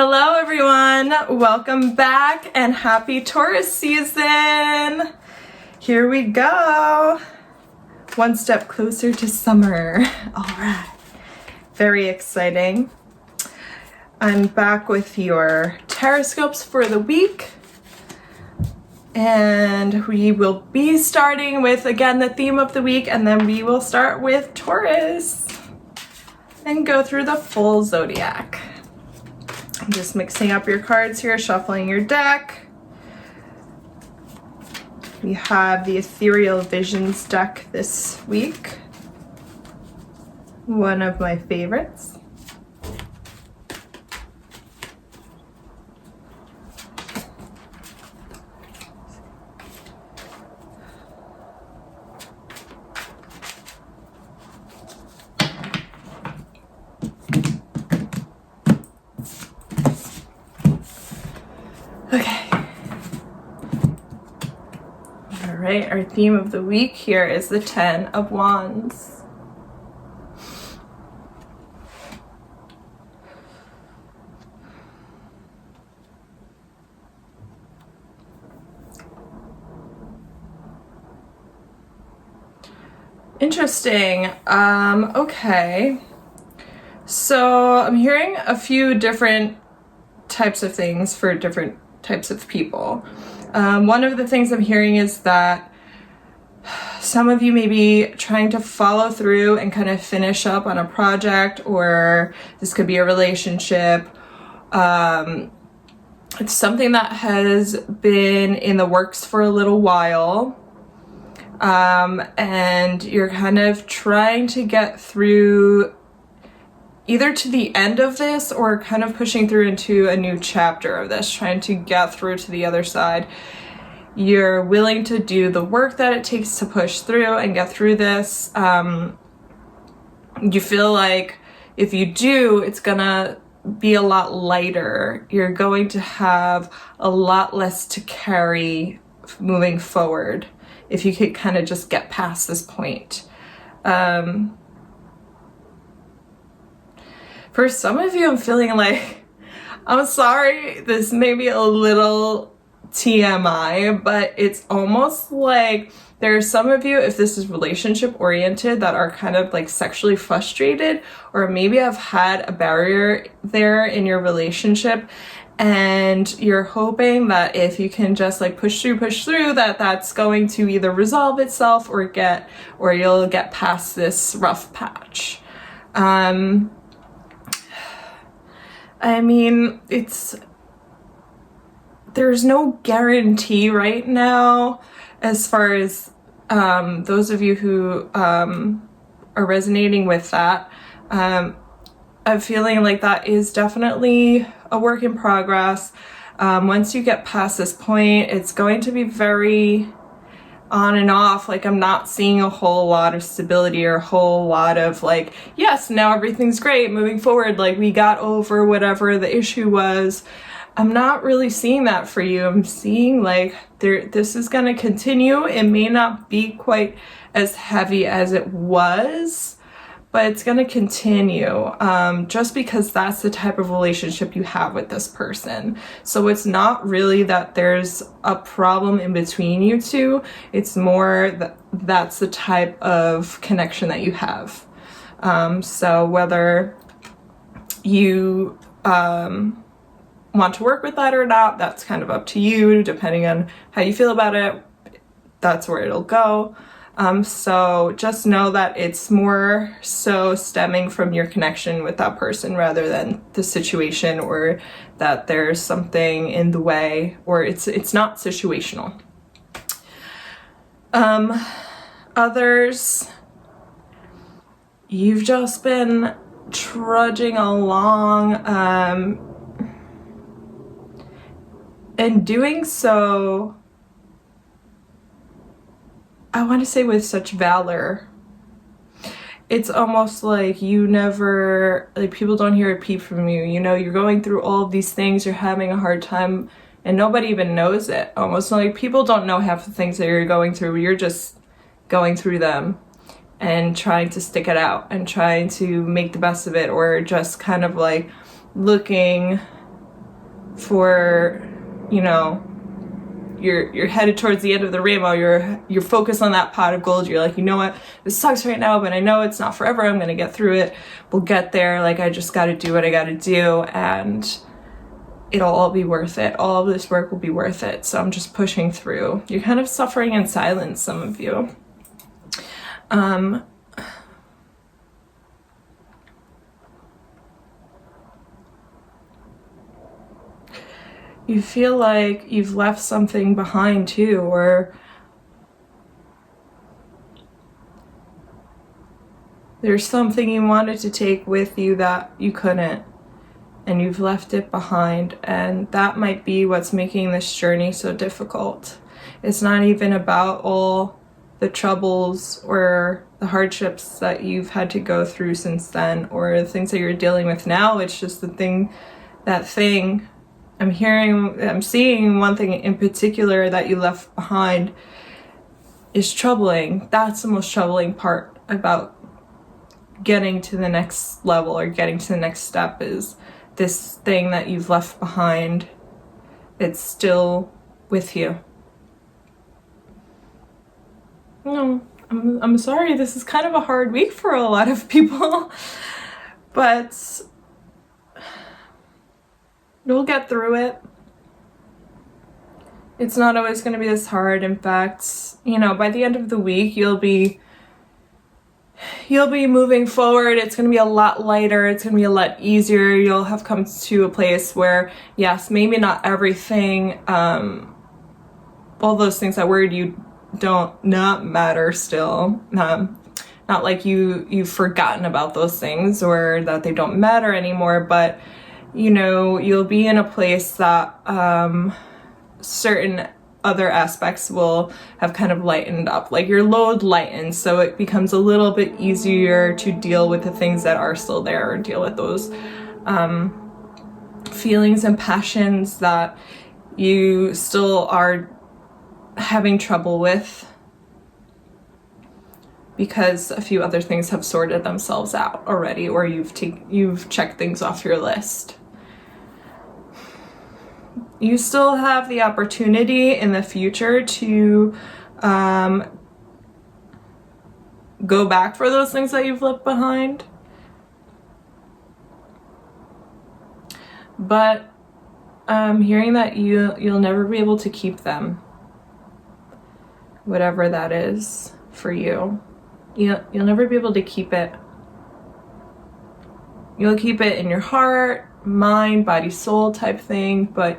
Hello everyone, welcome back and happy Taurus season. Here we go. One step closer to summer. All right, very exciting. I'm back with your Tarotscopes for the week. And we will be starting with, again, the theme of the week, and then we will start with Taurus and go through the full zodiac. I'm just mixing up your cards here, shuffling your deck. We have the Ethereal Visions deck this week. One of my favorites. Okay. All right, our theme of the week here is the 10 of Wands. Interesting. Okay. So I'm hearing a few different types of things for different types of people. One of the things I'm hearing is that some of you may be trying to follow through and kind of finish up on a project, or this could be a relationship. It's something that has been in the works for a little while. And you're kind of trying to get through either to the end of this or kind of pushing through into a new chapter of this, trying to get through to the other side. You're willing to do the work that it takes to push through and get through this. You feel like if you do, it's gonna be a lot lighter. You're going to have a lot less to carry moving forward if you could kind of just get past this point. For some of you, I'm feeling like, I'm sorry, this may be a little TMI, but it's almost like there are some of you, if this is relationship oriented, that are kind of like sexually frustrated, or maybe have had a barrier there in your relationship, and you're hoping that if you can just like push through, that that's going to either resolve itself or you'll get past this rough patch. I mean, there's no guarantee right now as far as those of you who are resonating with that. I'm feeling like that is definitely a work in progress. Once you get past this point, it's going to be very on and off. Like, I'm not seeing a whole lot of stability or a whole lot of like, yes, now everything's great, moving forward, like we got over whatever the issue was. I'm not really seeing that for you. I'm seeing like this is going to continue. It may not be quite as heavy as it was, but it's going to continue, just because that's the type of relationship you have with this person. So it's not really that there's a problem in between you two. It's more that that's the type of connection that you have. So whether you want to work with that or not, that's kind of up to you, depending on how you feel about it. That's where it'll go. So just know that it's more so stemming from your connection with that person rather than the situation, or that there's something in the way, or it's not situational. Others, you've just been trudging along, and doing so, I want to say with such valor. It's almost like you never, like, people don't hear a peep from you. You know, you're going through all of these things, you're having a hard time, and nobody even knows it. Almost like people don't know half the things that you're going through. You're just going through them and trying to stick it out and trying to make the best of it, or just kind of like looking for, you know, you're headed towards the end of the rainbow, you're focused on that pot of gold, you're like, you know what, this sucks right now, but I know it's not forever, I'm gonna get through it, we'll get there, like, I just gotta do what I gotta do, and it'll all be worth it, all of this work will be worth it, so I'm just pushing through. You're kind of suffering in silence, some of you. You feel like you've left something behind too, or there's something you wanted to take with you that you couldn't, and you've left it behind, and that might be what's making this journey so difficult. It's not even about all the troubles or the hardships that you've had to go through since then, or the things that you're dealing with now. It's just the thing, that thing. I'm seeing one thing in particular that you left behind is troubling. That's the most troubling part about getting to the next level or getting to the next step, is this thing that you've left behind. It's still with you. No, I'm sorry, this is kind of a hard week for a lot of people, but you'll get through it. It's not always going to be this hard. In fact, you know, by the end of the week, you'll be moving forward. It's going to be a lot lighter. It's going to be a lot easier. You'll have come to a place where, yes, maybe not everything, all those things that worried you not matter still. Not like you've forgotten about those things or that they don't matter anymore, but you know, you'll be in a place that certain other aspects will have kind of lightened up, like your load lightens, so it becomes a little bit easier to deal with the things that are still there, or deal with those feelings and passions that you still are having trouble with, because a few other things have sorted themselves out already, or you've checked things off your list. You still have the opportunity in the future to go back for those things that you've left behind. But I'm hearing that you'll never be able to keep them. Whatever that is for you. You'll never be able to keep it. You'll keep it in your heart, mind, body, soul type thing, but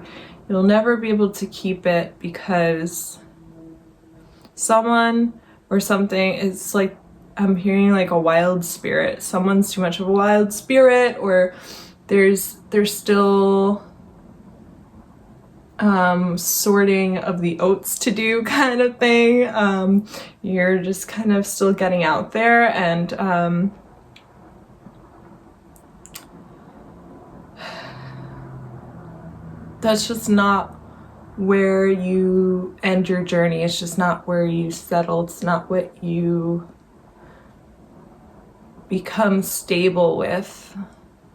you'll never be able to keep it because someone or something is like, I'm hearing like a wild spirit. Someone's too much of a wild spirit, or there's still sorting of the oats to do kind of thing. You're just kind of still getting out there, and that's just not where you end your journey. It's just not where you settle. It's not what you become stable with,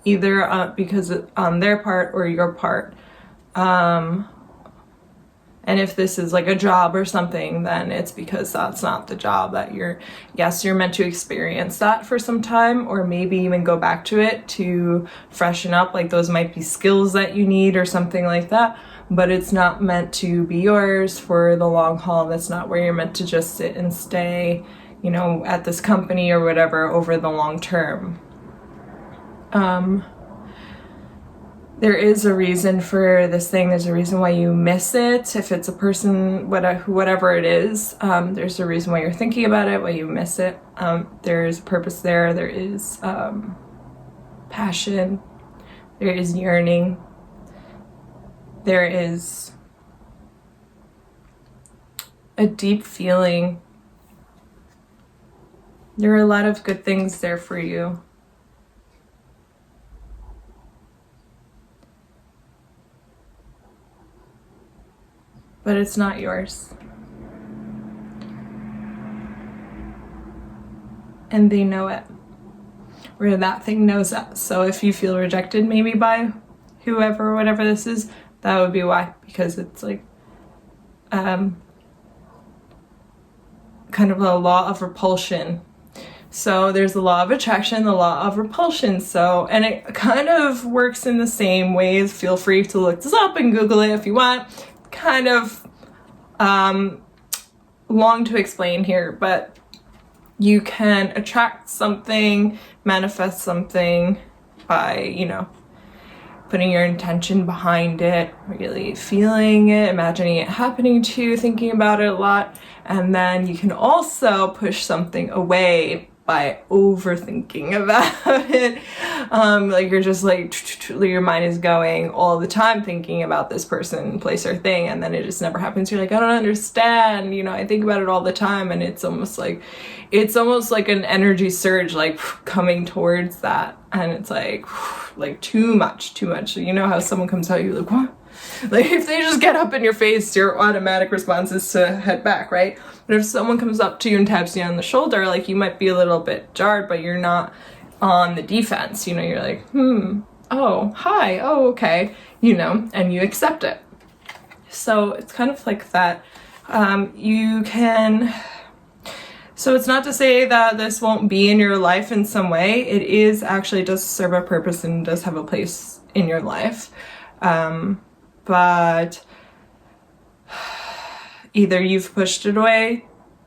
either because on their part or your part. And if this is like a job or something, then it's because that's not the job that you're meant to experience that for some time, or maybe even go back to it to freshen up. Like those might be skills that you need or something like that, but it's not meant to be yours for the long haul. That's not where you're meant to just sit and stay, you know, at this company or whatever over the long term. There is a reason for this thing. There's a reason why you miss it. If it's a person, whatever it is, there's a reason why you're thinking about it, why you miss it. There's purpose there. There is passion. There is yearning. There is a deep feeling. There are a lot of good things there for you. But it's not yours. And they know it. Or that thing knows that. So if you feel rejected maybe by whoever, whatever this is, That would be why, because it's like kind of a law of repulsion. So there's the law of attraction, the law of repulsion. So, and it kind of works in the same ways. Feel free to look this up and Google it if you want. Kind of long to explain here, but you can attract something, manifest something by, you know, putting your intention behind it, really feeling it, imagining it happening to you, thinking about it a lot. And then you can also push something away by overthinking about it. Like you're just like, your mind is going all the time thinking about this person, place, or thing, and then it just never happens. You're like, I don't understand, you know, I think about it all the time, and it's almost like an energy surge, like coming towards that, and it's like too much. You know how someone comes out, you're like, what? Like if they just get up in your face, your automatic response is to head back, right? But if someone comes up to you and taps you on the shoulder, like you might be a little bit jarred, but you're not on the defense, you know, you're like, oh, hi, oh, okay, you know, and you accept it. So it's kind of like that. So it's not to say that this won't be in your life in some way. It is actually does serve a purpose and does have a place in your life. But either you've pushed it away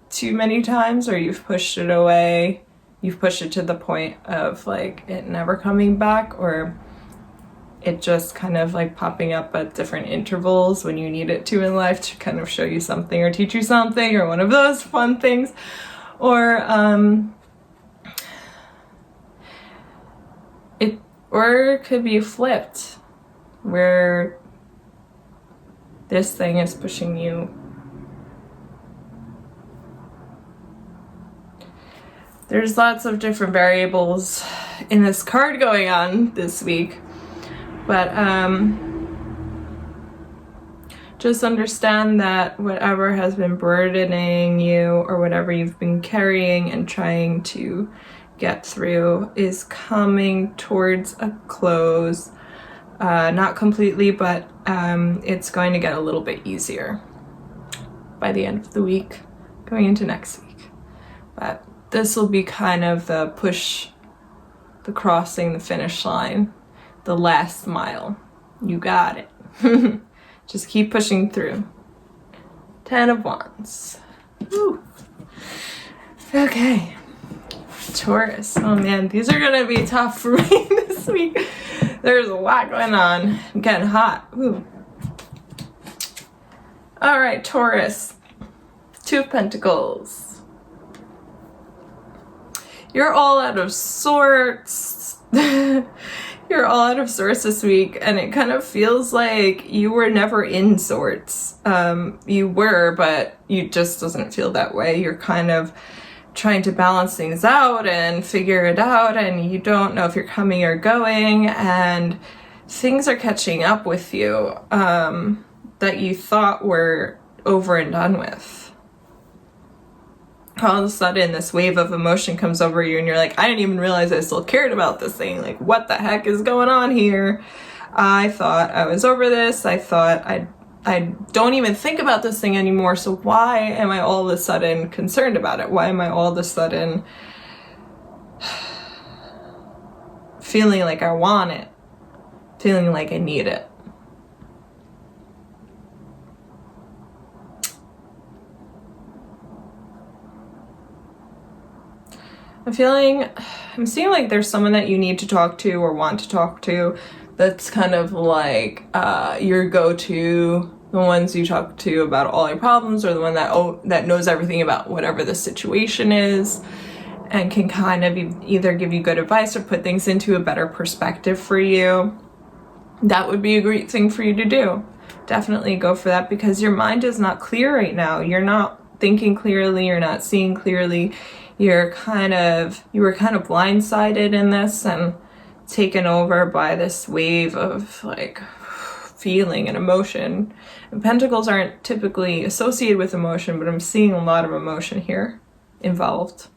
too many times, or you've pushed it away, you've pushed it to the point of like it never coming back, or it just kind of like popping up at different intervals when you need it to in life to kind of show you something or teach you something, or one of those fun things. Or it could be flipped, where this thing is pushing you. There's lots of different variables in this card going on this week, but just understand that whatever has been burdening you, or whatever you've been carrying and trying to get through, is coming towards a close. Not completely, but it's going to get a little bit easier by the end of the week, going into next week. But this will be kind of the push, the crossing the finish line, the last mile. You got it. Just keep pushing through. 10 of Wands. Woo. Okay. Taurus. Oh man, these are gonna be tough for me this week. There's a lot going on. I'm getting hot. Ooh. All right, Taurus. 2 of Pentacles. You're all out of sorts. You're all out of sorts this week, and it kind of feels like you were never in sorts. You were, but you just doesn't feel that way. You're kind of trying to balance things out and figure it out, and you don't know if you're coming or going, and things are catching up with you that you thought were over and done with. All of a sudden this wave of emotion comes over you, and you're like, I didn't even realize I still cared about this thing. Like, what the heck is going on here? I thought I was over this. I thought I don't even think about this thing anymore, so why am I all of a sudden concerned about it? Why am I all of a sudden feeling like I want it? Feeling like I need it? I'm seeing like there's someone that you need to talk to or want to talk to that's kind of like your go-to, the ones you talk to about all your problems, or the one that knows everything about whatever the situation is and can kind of either give you good advice or put things into a better perspective for you. That would be a great thing for you to do. Definitely go for that, because your mind is not clear right now. You're not thinking clearly, you're not seeing clearly. You were kind of blindsided in this and taken over by this wave of like feeling and emotion. And Pentacles aren't typically associated with emotion, but I'm seeing a lot of emotion here involved.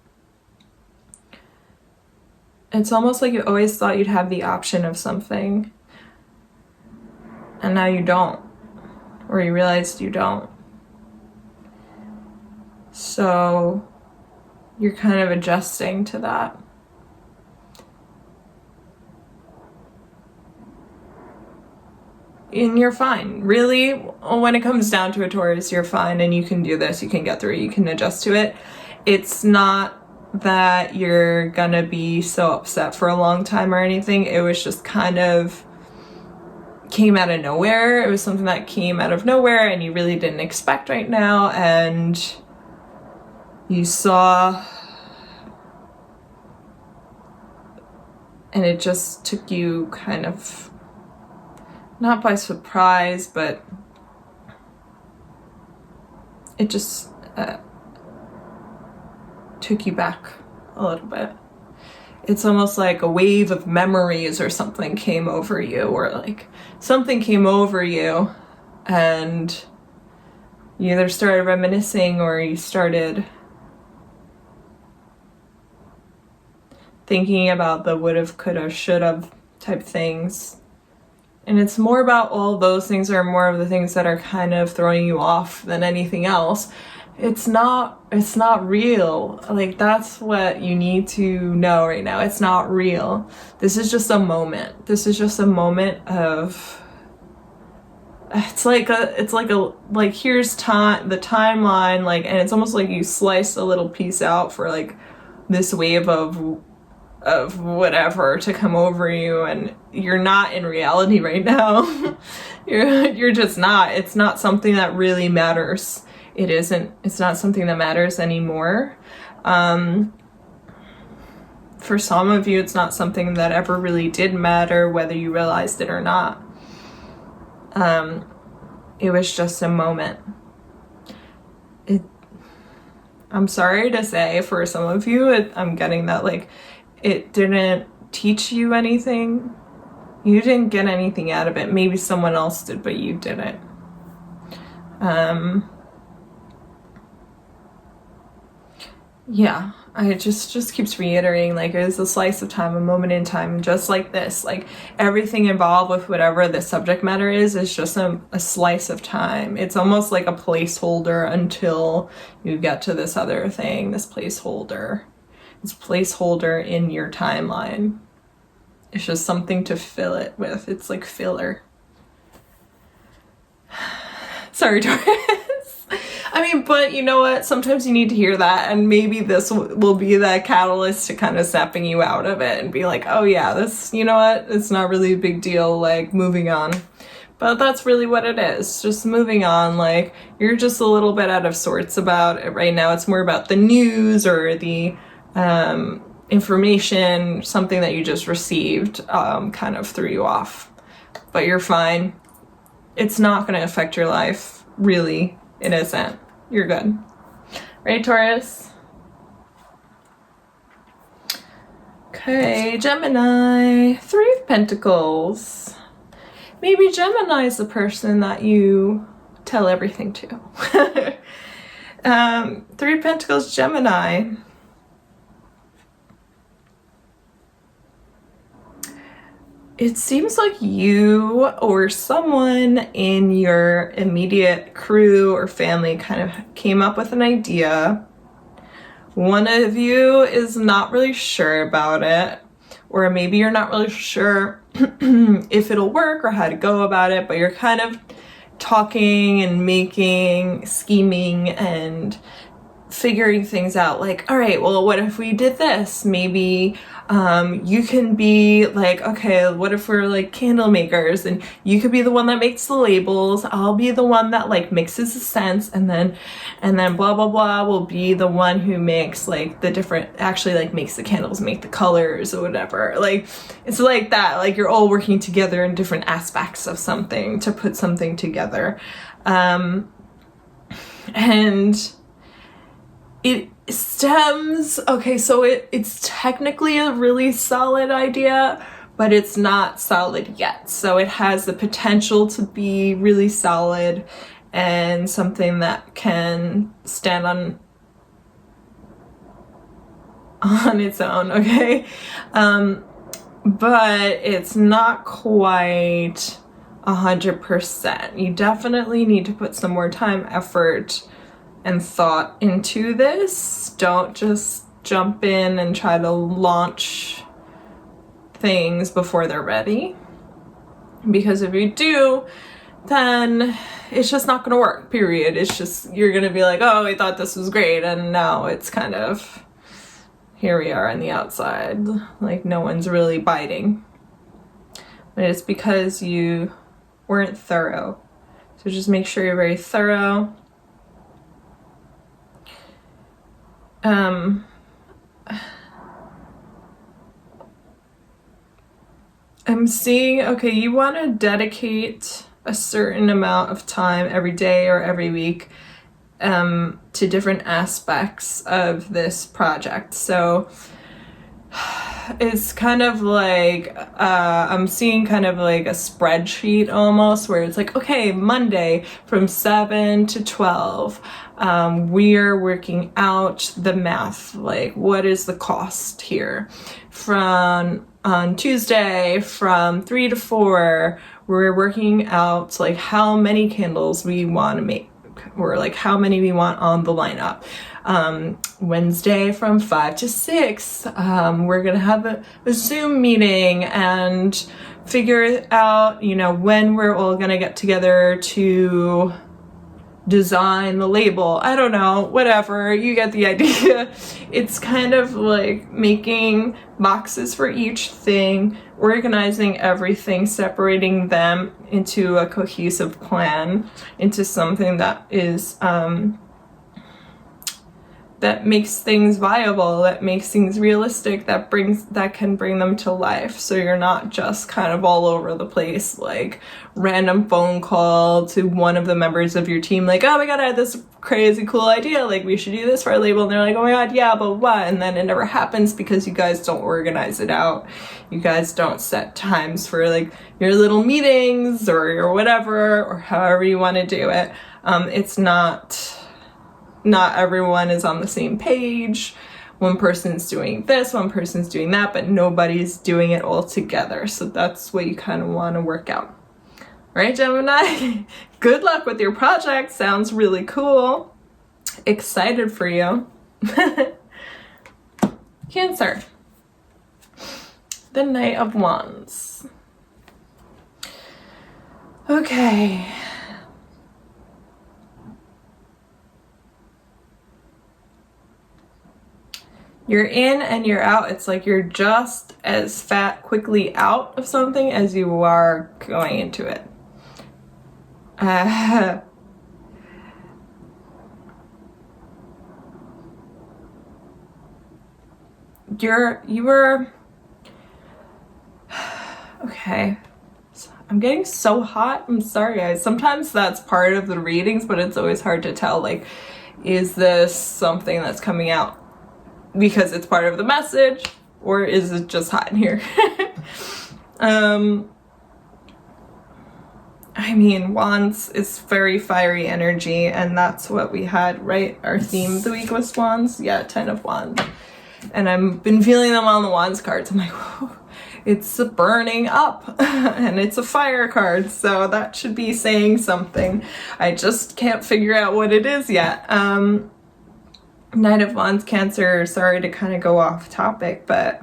It's almost like you always thought you'd have the option of something. and now you don't, or you realized you don't. So you're kind of adjusting to that. And you're fine. Really, when it comes down to a Taurus, you're fine, and you can do this, you can get through it, you can adjust to it. It's not that you're gonna be so upset for a long time or anything. It was just kind of came out of nowhere. It was something that came out of nowhere and you really didn't expect right now, and you saw, and it just took you kind of not by surprise, but it just took you back a little bit. It's almost like a wave of memories or something came over you, or like something came over you and you either started reminiscing or you started thinking about the would've, could've, should've type things. And it's more about all those things, are more of the things that are kind of throwing you off than anything else. It's not real. Like, that's what you need to know right now. It's not real. This is just a moment. This is just a moment of, it's like here's time, the timeline, like, and it's almost like you sliced a little piece out for like this wave of whatever to come over you, and you're not in reality right now. you're just not. It's not something that really matters. It's not something that matters anymore. For some of you, it's not something that ever really did matter, whether you realized it or not. It was just a moment. I'm sorry to say, for some of you, I'm getting that, like, it didn't teach you anything. You didn't get anything out of it. Maybe someone else did, but you didn't. Yeah, I just keeps reiterating, like, it is a slice of time, a moment in time, just like this. Like, everything involved with whatever the subject matter is just a slice of time. It's almost like a placeholder until you get to this other thing, this placeholder. It's placeholder in your timeline. It's just something to fill it with. It's like filler. Sorry, Taurus. I mean, but you know what? Sometimes you need to hear that, and maybe this will be that catalyst to kind of snapping you out of it and be like, oh yeah, this, you know what? It's not really a big deal, like, moving on. But that's really what it is, just moving on. Like, you're just a little bit out of sorts about it right now. It's more about the news or the information, something that you just received kind of threw you off. But you're fine. It's not going to affect your life, really. It isn't. You're good. Right, Taurus? Okay, Gemini. 3 of Pentacles. Maybe Gemini is the person that you tell everything to. 3 of Pentacles, Gemini. It seems like you or someone in your immediate crew or family kind of came up with an idea. One of you is not really sure about it, or maybe you're not really sure if it'll work or how to go about it, but you're kind of talking and making, scheming and figuring things out. Like, all right, well, what if we did this? Maybe you can be like, okay, what if we're like candle makers, and you could be the one that makes the labels, I'll be the one that like mixes the scents, and then blah blah blah will be the one who makes like the different, actually like makes the candles, make the colors or whatever. Like, it's like that, like you're all working together in different aspects of something to put something together. And it stems, okay, so it's technically a really solid idea, but it's not solid yet. So it has the potential to be really solid and something that can stand on its own, okay? But it's not quite 100%. You definitely need to put some more time, effort, and thought into this. Don't just jump in and try to launch things before they're ready. Because if you do, then it's just not going to work, period. It's just, you're going to be like, oh, I thought this was great. And now it's kind of, here we are on the outside. Like no one's really biting. But it's because you weren't thorough. So just make sure you're very thorough. I'm seeing, okay, you want to dedicate a certain amount of time every day or every week to different aspects of this project. So it's kind of like, I'm seeing kind of like a spreadsheet almost, where it's like, okay, Monday from 7 to 12, we're working out the math, like what is the cost here. On Tuesday from 3 to 4, we're working out like how many candles we want to make, or like how many we want on the lineup. Wednesday from 5 to 6, we're gonna have a Zoom meeting and figure out, you know, when we're all gonna get together to design the label. I don't know, whatever, you get the idea. It's kind of like making boxes for each thing, organizing everything, separating them into a cohesive plan, into something that is that makes things viable, that makes things realistic, that can bring them to life. So you're not just kind of all over the place, like random phone call to one of the members of your team, like, oh my god, I had this crazy cool idea, like we should do this for our label, and they're like, oh my god, yeah, blah, blah, blah, and then it never happens because you guys don't organize it out. You guys don't set times for like your little meetings or your whatever, or however you want to do it. It's not everyone is on the same page. One person's doing this, one person's doing that, but nobody's doing it all together. So that's what you kind of want to work out. All right, Gemini, good luck with your project. Sounds really cool. Excited for you. Cancer. The Knight of Wands. Okay. You're in and you're out. It's like you're just as quickly out of something as you are going into it. You were okay. I'm getting so hot. I'm sorry, guys. Sometimes that's part of the readings, but it's always hard to tell, like, is this something that's coming out because it's part of the message, or is it just hot in here? I mean, Wands is very fiery energy, and that's what we had, right? Our theme of the week was Wands. Yeah, 10 of Wands. And I've been feeling them on the Wands cards. I'm like, whoa, it's burning up, and it's a fire card, so that should be saying something. I just can't figure out what it is yet. Knight of Wands, Cancer, sorry to kind of go off topic, but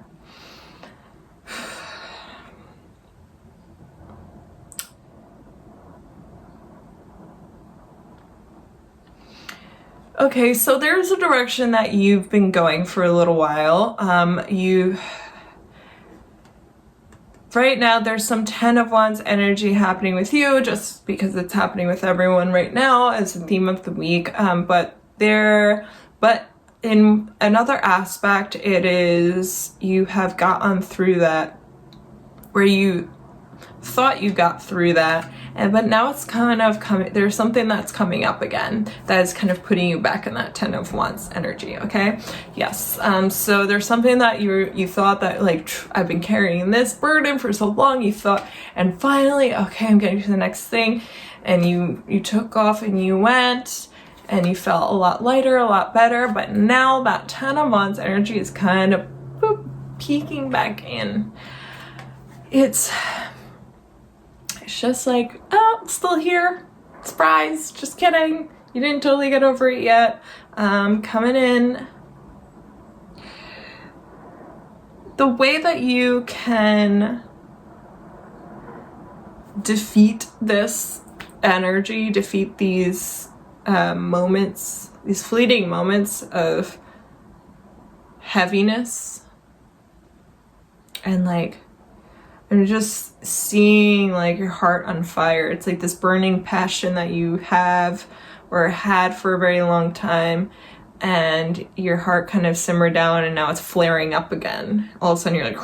okay, so there's a direction that you've been going for a little while. Right now there's some 10 of Wands energy happening with you, just because it's happening with everyone right now as the theme of the week, but in another aspect, it is you have gotten through that, where you thought you got through that, but now it's kind of coming, there's something that's coming up again that is kind of putting you back in that 10 of Wands energy, okay? Yes, so there's something that you thought that, like, I've been carrying this burden for so long, you thought, and finally, okay, I'm getting to the next thing, and you took off and you went, and you felt a lot lighter, a lot better, but now that 10 of Wands energy is kind of peeking back in. It's it's just like, oh, I'm still here. Surprise, just kidding. You didn't totally get over it yet. Coming in. The way that you can defeat this energy, defeat these moments, these fleeting moments of heaviness, and like, I'm just seeing like your heart on fire. It's like this burning passion that you have or had for a very long time, and your heart kind of simmered down and now it's flaring up again. All of a sudden you're like,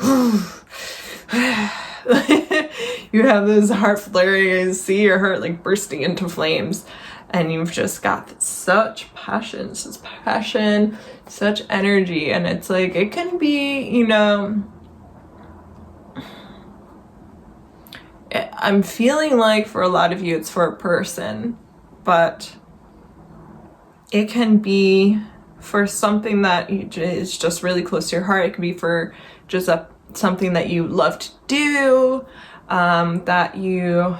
you have this heart flaring and see your heart like bursting into flames, and you've just got such passion, such energy. And it's like, it can be, you know, I'm feeling like for a lot of you it's for a person, but it can be for something that is just really close to your heart. It could be for just something that you love to do, that you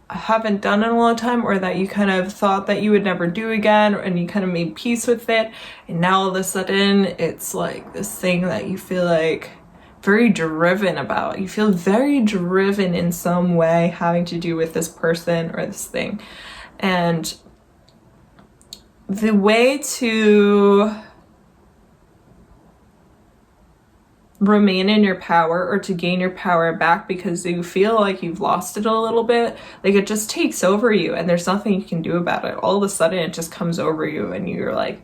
haven't done in a long time, or that you kind of thought that you would never do again, and you kind of made peace with it, and now all of a sudden it's like this thing that you feel like very driven about. You feel very driven in some way having to do with this person or this thing. And the way to remain in your power, or to gain your power back because you feel like you've lost it a little bit, like it just takes over you and there's nothing you can do about it. All of a sudden it just comes over you and you're like,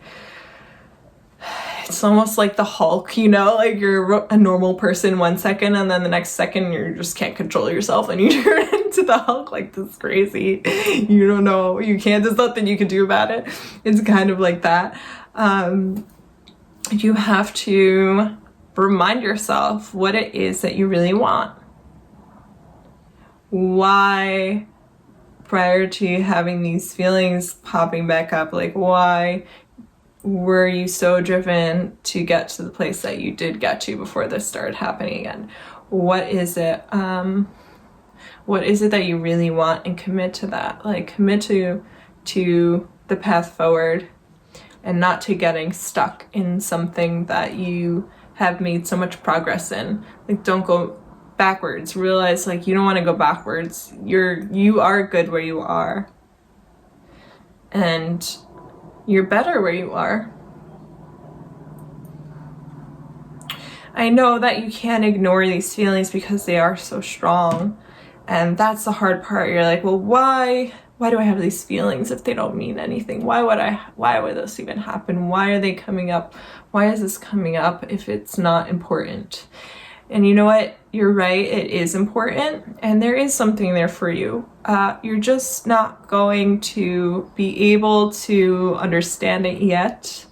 it's almost like the Hulk, you know, like you're a normal person 1 second and then the next second you just can't control yourself and you turn into the Hulk. Like, this is crazy. You don't know, you can't, there's nothing you can do about it. It's kind of like that. You have to remind yourself what it is that you really want. Why, prior to having these feelings popping back up, like why were you so driven to get to the place that you did get to before this started happening again? What is it that you really want, and commit to that. Like, commit to the path forward and not to getting stuck in something that you have made so much progress in. Like, don't go backwards. Realize like you don't want to go backwards. You are good where you are, and you're better where you are. I know that you can't ignore these feelings because they are so strong, and that's the hard part. You're like, well, why do I have these feelings if they don't mean anything? Why would this even happen? Why are they coming up? Why is this coming up if it's not important? And you know what? You're right, it is important, and there is something there for you. You're just not going to be able to understand it yet.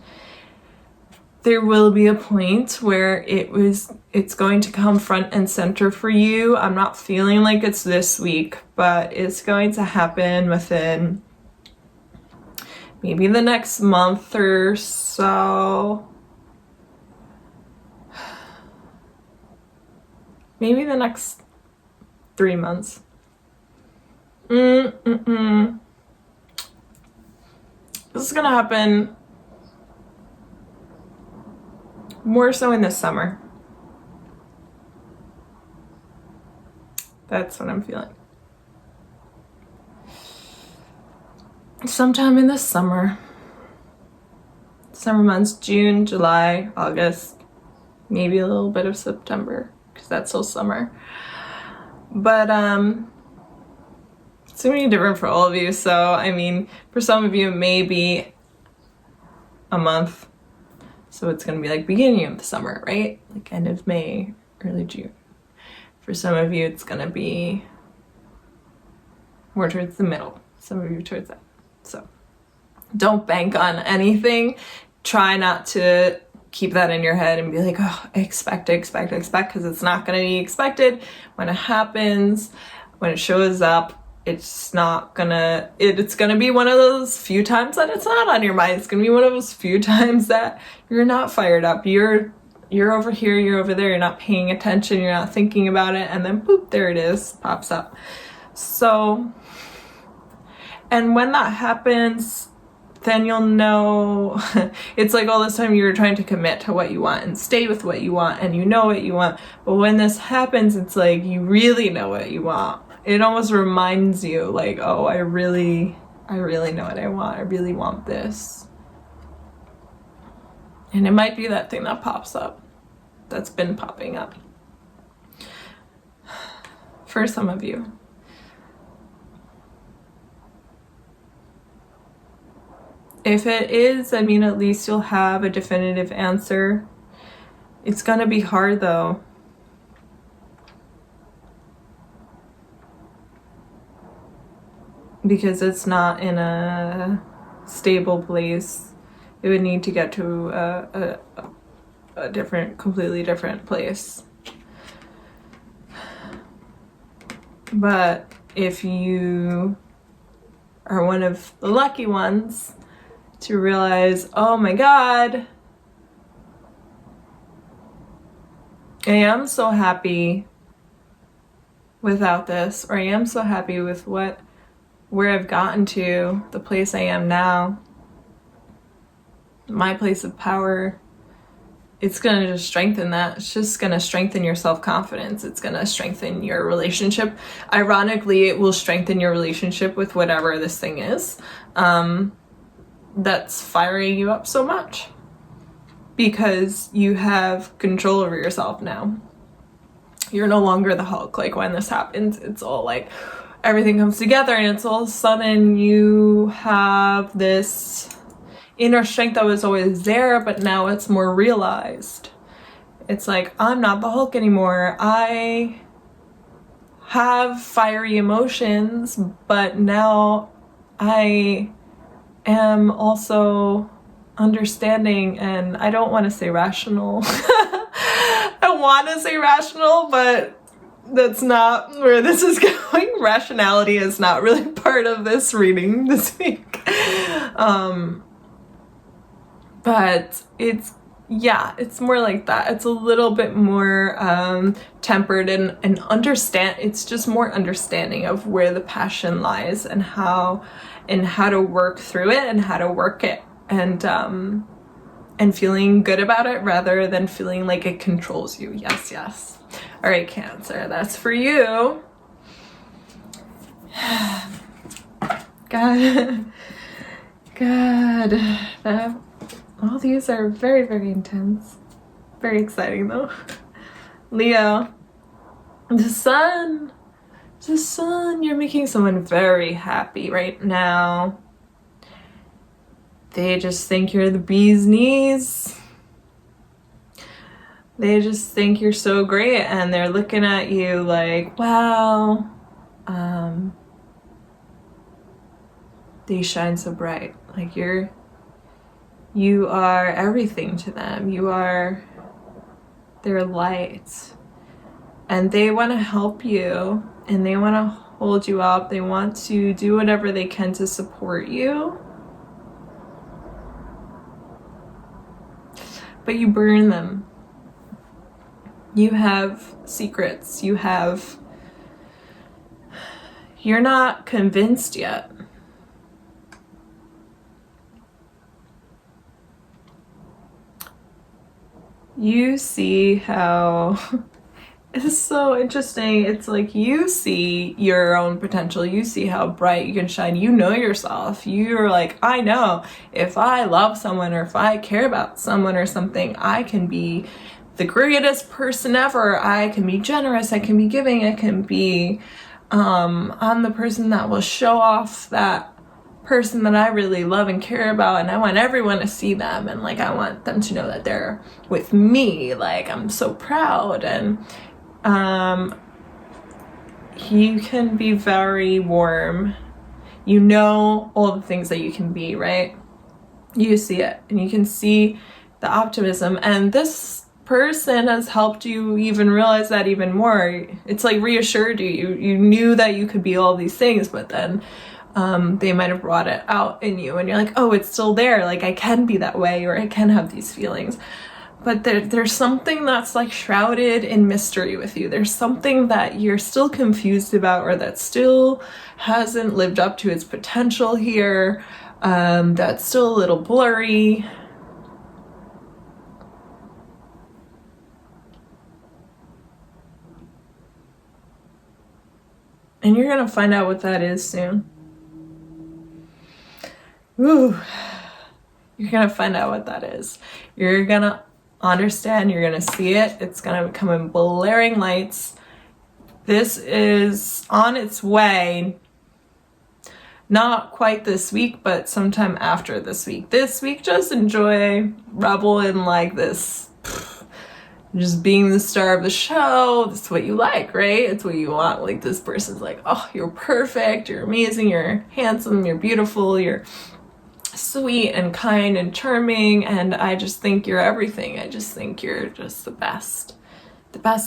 There will be a point where it's going to come front and center for you. I'm not feeling like it's this week, but it's going to happen within maybe the next month or so. Maybe the next 3 months. This is gonna happen more so in the summer. That's what I'm feeling. Sometime in the summer. Summer months, June, July, August, maybe a little bit of September, because that's still summer. But it's gonna be different for all of you. So I mean, for some of you, maybe a month. So it's gonna be like beginning of the summer, right? Like end of May, early June. For some of you, it's gonna be more towards the middle. Some of you towards that. So don't bank on anything. Try not to keep that in your head and be like, oh, expect, because it's not going to be expected. When it happens, when it shows up, it's going to be one of those few times that it's not on your mind. It's going to be one of those few times that you're not fired up. You're you're over here, you're over there, you're not paying attention, you're not thinking about it, and then boop, there it is, pops up. So, and when that happens, then you'll know. It's like all this time you were trying to commit to what you want and stay with what you want, and you know what you want. But when this happens, it's like you really know what you want. It almost reminds you like, oh, I really know what I want. I really want this. And it might be that thing that pops up, that's been popping up for some of you. If it is, I mean, at least you'll have a definitive answer. It's gonna be hard though. Because it's not in a stable place. It would need to get to a different, completely different place. But if you are one of the lucky ones to realize, oh my God, I am so happy without this, or I am so happy with where I've gotten to, the place I am now, my place of power, it's going to just strengthen that. It's just going to strengthen your self-confidence. It's going to strengthen your relationship. Ironically, it will strengthen your relationship with whatever this thing is that's firing you up so much, because you have control over yourself now. You're no longer the Hulk. Like when this happens, it's all like everything comes together, and it's all of a sudden you have this inner strength that was always there, but now it's more realized. It's like, I'm not the Hulk anymore. I have fiery emotions, but now I am also understanding, and I don't want to say rational. I want to say rational, but that's not where this is going. Rationality is not really part of this reading this week. But it's more like that. It's a little bit more tempered and understand. It's just more understanding of where the passion lies and how to work through it and how to work it, and feeling good about it rather than feeling like it controls you. Yes. All right, Cancer, that's for you. God. All these are very, very intense. Very exciting though. Leo, the sun, you're making someone very happy right now. They just think you're the bee's knees. They just think you're so great, and they're looking at you like, wow, they shine so bright. Like you are everything to them. You are their light. And they want to help you, and they want to hold you up. They want to do whatever they can to support you. But you burn them. You have secrets. You're not convinced yet. You see how it's so interesting. It's like you see your own potential. You see how bright you can shine. You know yourself. You're like, I know if I love someone, or if I care about someone or something, I can be the greatest person ever. I can be generous. I can be giving. I can be, I'm the person that will show off that person that I really love and care about, and I want everyone to see them, and like I want them to know that they're with me. Like I'm so proud. And you can be very warm. You know all the things that you can be, right? You see it, and you can see the optimism, and this person has helped you even realize that even more. It's like reassured you. You knew that you could be all these things, but then they might have brought it out in you, and you're like, oh, it's still there. Like I can be that way, or I can have these feelings. but there's something that's like shrouded in mystery with you. There's something that you're still confused about, or that still hasn't lived up to its potential here, that's still a little blurry. And you're gonna find out what that is soon. Ooh. You're gonna find out what that is. You're gonna understand, you're gonna see it. It's gonna come in blaring lights. This is on its way. Not quite this week, but sometime after this week. This week, just enjoy, revel in like this, just being the star of the show. That's what you like, right? It's what you want. Like, this person's like, oh, you're perfect, you're amazing, you're handsome, you're beautiful, you're sweet and kind and charming, and I just think you're everything. I just think you're just the best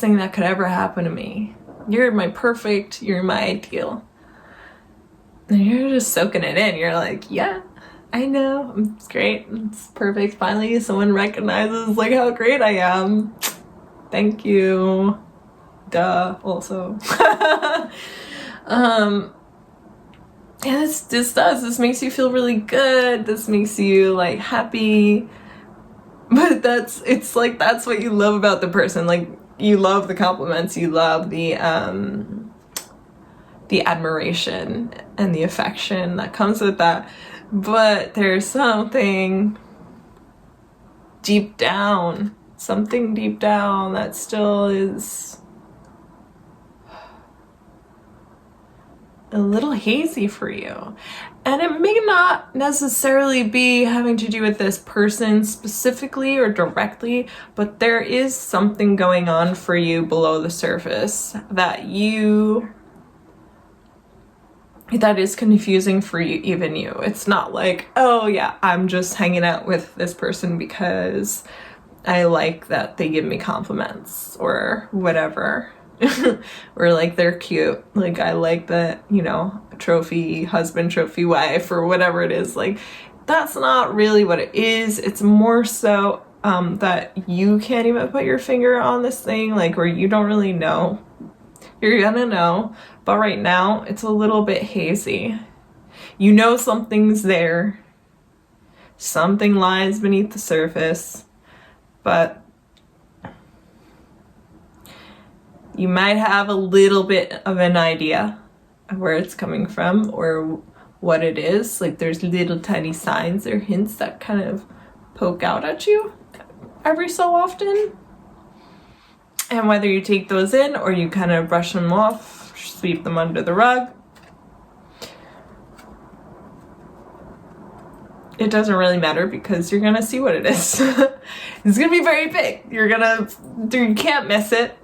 thing that could ever happen to me. You're my perfect, you're my ideal. And you're just soaking it in. You're like, yeah, I know, it's great, it's perfect. Finally someone recognizes like how great I am. Thank you. Duh, also. Yeah, this makes you feel really good. This makes you like happy. But that's what you love about the person. Like, you love the compliments, you love the admiration and the affection that comes with that. But there's something deep down that still is a little hazy for you. And it may not necessarily be having to do with this person specifically or directly, but there is something going on for you below the surface that is confusing for you, even you. It's not like, oh yeah, I'm just hanging out with this person because I like that they give me compliments or whatever. Or like they're cute, like I like that, you know, trophy husband, trophy wife, or whatever it is. Like, that's not really what it is. It's more so that you can't even put your finger on this thing, like, where you don't really know. You're gonna know, but right now it's a little bit hazy. You know something's there, something lies beneath the surface, but you might have a little bit of an idea of where it's coming from or what it is. Like, there's little tiny signs or hints that kind of poke out at you every so often. And whether you take those in or you kind of brush them off, sweep them under the rug, it doesn't really matter, because you're gonna see what it is. It's gonna be very big. You can't miss it.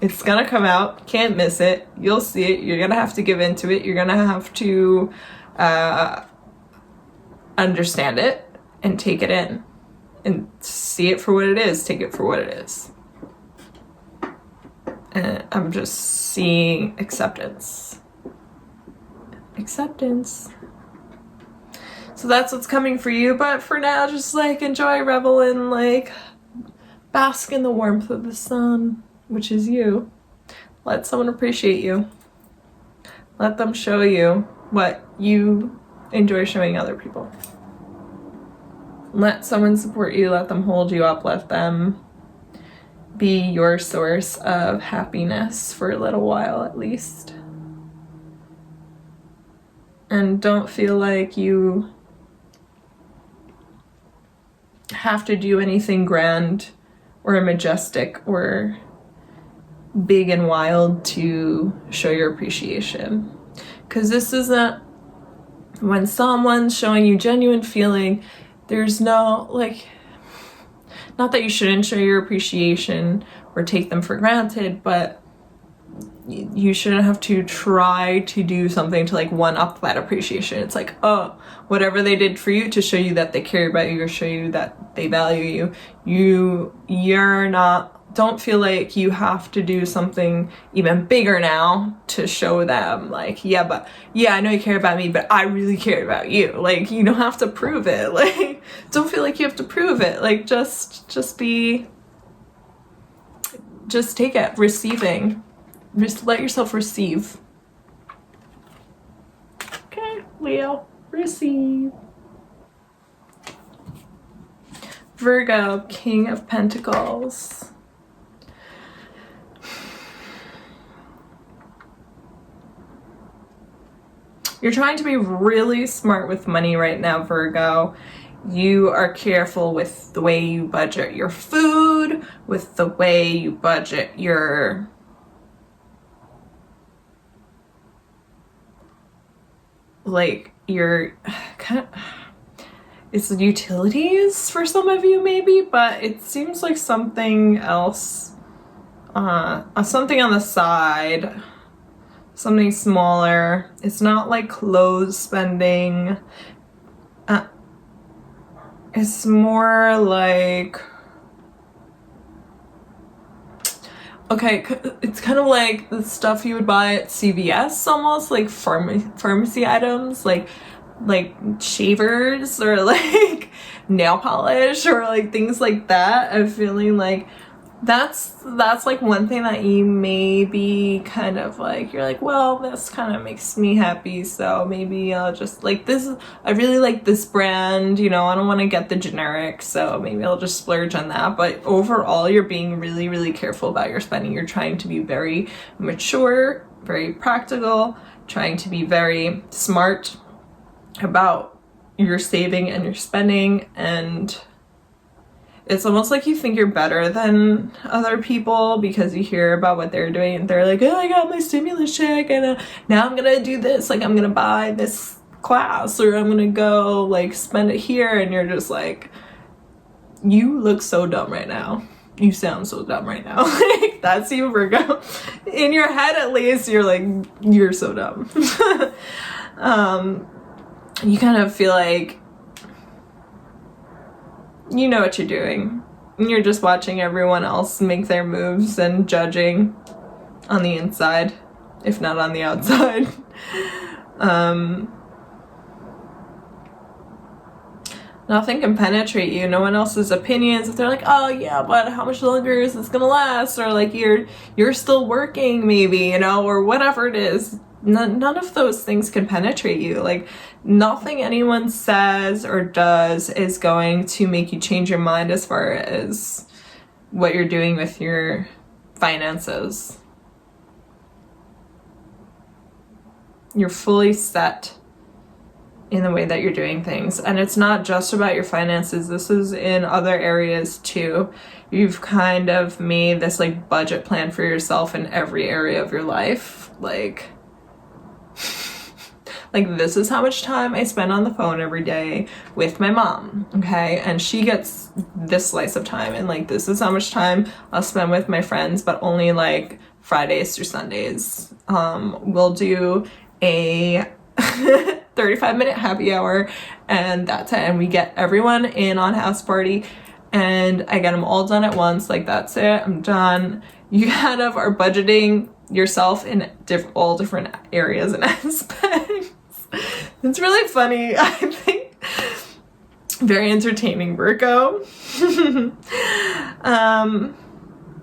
It's gonna come out, can't miss it. You'll see it. You're gonna have to give into it. You're gonna have to understand it and take it in and see it for what it is. Take it for what it is. And I'm just seeing acceptance. Acceptance. So that's what's coming for you. But for now, just like enjoy, revel in, like bask in the warmth of the sun, which is you. Let someone appreciate you. Let them show you what you enjoy showing other people. Let someone support you. Let them hold you up. Let them be your source of happiness for a little while, at least. And don't feel like you have to do anything grand or majestic or big and wild to show your appreciation. Because this isn't, when someone's showing you genuine feeling, there's no, like, not that you shouldn't show your appreciation or take them for granted, but you shouldn't have to try to do something to like one up that appreciation. It's like, oh, whatever they did for you to show you that they care about you or show you that they value you, you're not, don't feel like you have to do something even bigger now to show them like, yeah, I know you care about me, but I really care about you. Like, you don't have to prove it. Like, don't feel like you have to prove it. Like, just be just take it. Receiving. Just let yourself receive. Okay, Leo, receive. Virgo, King of Pentacles. You're trying to be really smart with money right now, Virgo. You are careful with the way you budget your food, with the way you budget your kind of, it's utilities for some of you maybe, but it seems like something else, something on the side. Something smaller. It's not like clothes spending. It's more like, okay, it's kind of like the stuff you would buy at CVS, almost like pharmacy items, like shavers or like nail polish or like things like that. I'm feeling like that's like one thing that you may be kind of like, you're like, well, this kind of makes me happy, so maybe I'll just like this. I really like this brand, you know, I don't want to get the generic, so maybe I'll just splurge on that. But overall, you're being really, really careful about your spending. You're trying to be very mature, very practical, trying to be very smart about your saving and your spending, and it's almost like you think you're better than other people because you hear about what they're doing and they're like, oh, I got my stimulus check and now I'm gonna do this, like I'm gonna buy this class or I'm gonna go like spend it here, and you're just like, you look so dumb right now. You sound so dumb right now. Like, that's you, Virgo. In your head at least, you're like, you're so dumb. You kind of feel like you know what you're doing. You're just watching everyone else make their moves and judging on the inside, if not on the outside. Nothing can penetrate you. No one else's opinions. If they're like, oh yeah, but how much longer is this gonna last? Or like you're still working maybe, you know, or whatever it is. None of those things can penetrate you. Like, nothing anyone says or does is going to make you change your mind as far as what you're doing with your finances. You're fully set in the way that you're doing things. And it's not just about your finances. This is in other areas too. You've kind of made this like budget plan for yourself in every area of your life. Like this is how much time I spend on the phone every day with my mom, okay? And she gets this slice of time, and like this is how much time I'll spend with my friends, but only like Fridays through Sundays. We'll do a 35-minute happy hour, and that's it. And we get everyone in on house party, and I get them all done at once. Like, that's it, I'm done. You kind of are budgeting yourself in all different areas and aspects. It's really funny, I think. Very entertaining, Virgo.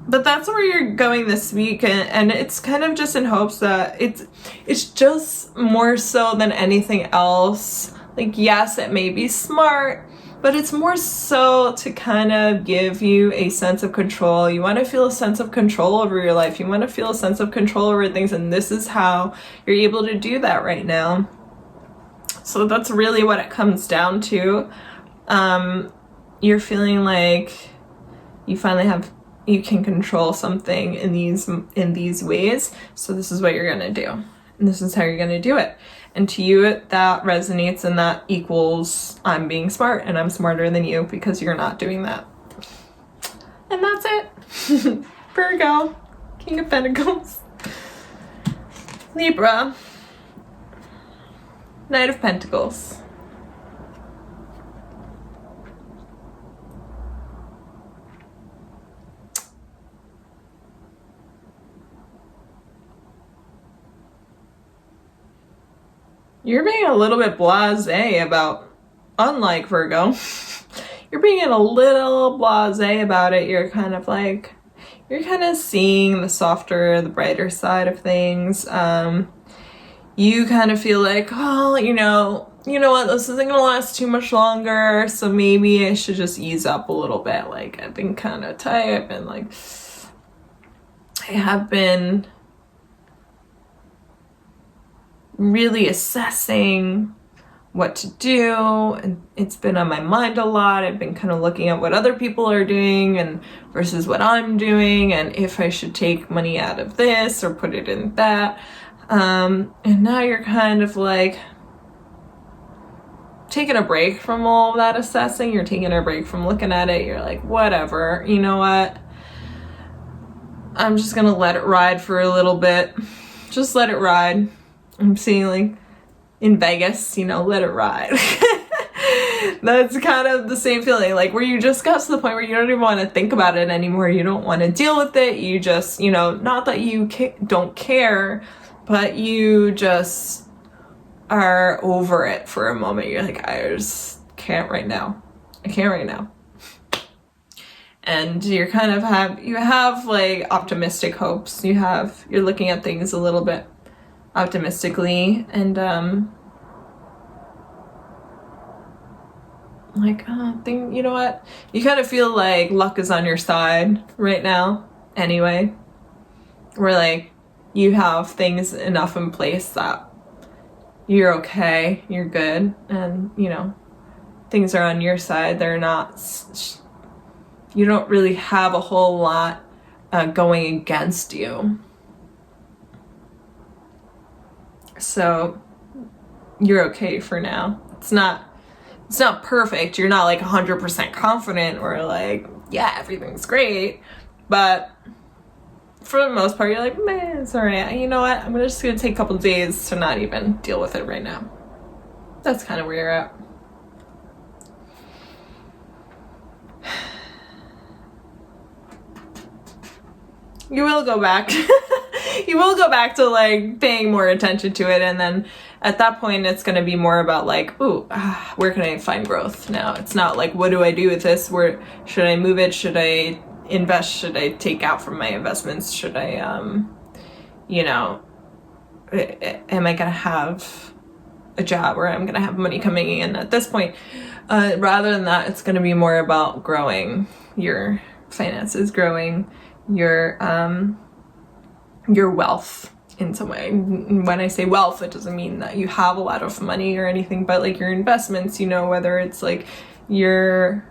But that's where you're going this week, and it's kind of just in hopes that it's just more so than anything else. Like, yes, it may be smart, but it's more so to kind of give you a sense of control. You want to feel a sense of control over your life. You want to feel a sense of control over things, and this is how you're able to do that right now. So that's really what it comes down to. You're feeling like you can control something in these ways. So this is what you're gonna do, and this is how you're gonna do it. And to you, that resonates, and that equals I'm being smart, and I'm smarter than you because you're not doing that. And that's it. Virgo, King of Pentacles. Libra, Knight of Pentacles. You're being a little bit blasé about, unlike Virgo, you're being a little blasé about it. You're kind of like, you're kind of seeing the softer, the brighter side of things. You kind of feel like, oh, you know what, this isn't gonna last too much longer, so maybe I should just ease up a little bit. Like, I've been kind of tight. I've been like, I have been really assessing what to do, and it's been on my mind a lot. I've been kind of looking at what other people are doing and versus what I'm doing, and if I should take money out of this or put it in that. And now you're kind of like taking a break from all of that assessing. You're taking a break from looking at it. You're like, whatever, you know what? I'm just gonna let it ride for a little bit. Just let it ride. I'm seeing like in Vegas, you know, let it ride. That's kind of the same feeling, like where you just got to the point where you don't even want to think about it anymore. You don't want to deal with it. You just, you know, not that you don't care, but you just are over it for a moment. You're like, I just can't right now. I can't right now. And you're kind of you have like optimistic hopes. You're looking at things a little bit optimistically, and like, you know what? You kind of feel like luck is on your side right now anyway. Where like you have things enough in place that you're okay, you're good, and you know, things are on your side. They're not, you don't really have a whole lot going against you. So you're okay for now. It's not perfect. You're not like 100% confident or like, yeah, everything's great. But for the most part, you're like, man, it's all right. You know what? I'm just going to take a couple days to not even deal with it right now. That's kind of where you're at. You will go back. You will go back to like paying more attention to it, and then at that point it's going to be more about like, ooh, where can I find growth now? It's not like, what do I do with this? Where should I move it? Should I invest? Should I take out from my investments? Should I you know, am I going to have a job where I'm going to have money coming in at this point? Rather than that, it's going to be more about growing your finances, growing your wealth in some way. When I say wealth, it doesn't mean that you have a lot of money or anything, but like your investments, you know, whether it's like your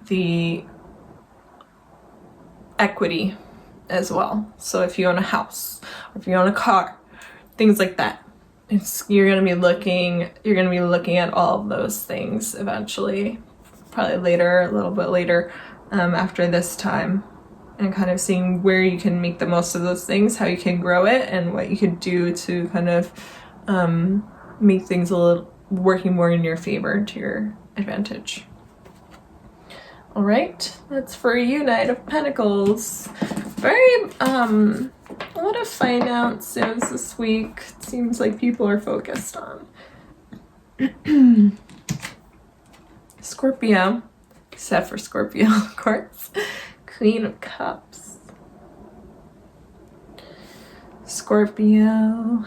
the equity as well. So if you own a house, or if you own a car, things like that, you're gonna be looking at all of those things eventually, probably later, a little bit later, after this time, and kind of seeing where you can make the most of those things, how you can grow it, and what you could do to kind of make things a little working more in your favor, to your advantage. All right, that's for you, Knight of Pentacles. Very a lot of finances this week. It seems like people are focused on. Scorpio, except for Scorpio, of course. Queen of Cups. Scorpio,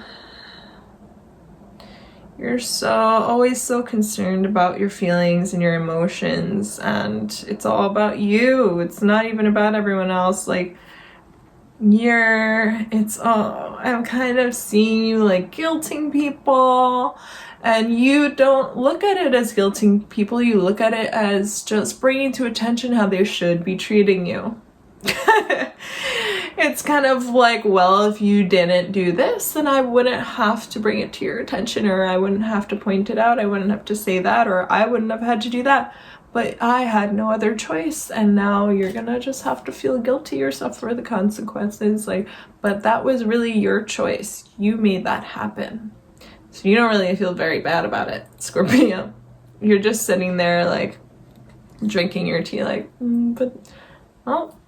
you're always so concerned about your feelings and your emotions, and it's all about you. It's not even about everyone else. Like, I'm kind of seeing you like guilting people, and you don't look at it as guilting people. You look at it as just bringing to attention how they should be treating you. It's kind of like, well, if you didn't do this, then I wouldn't have to bring it to your attention, or I wouldn't have to point it out. I wouldn't have to say that, or I wouldn't have had to do that. But I had no other choice, and now you're gonna just have to feel guilty yourself for the consequences. Like, but that was really your choice. You made that happen. So you don't really feel very bad about it, Scorpio. You're just sitting there like drinking your tea like, but, well,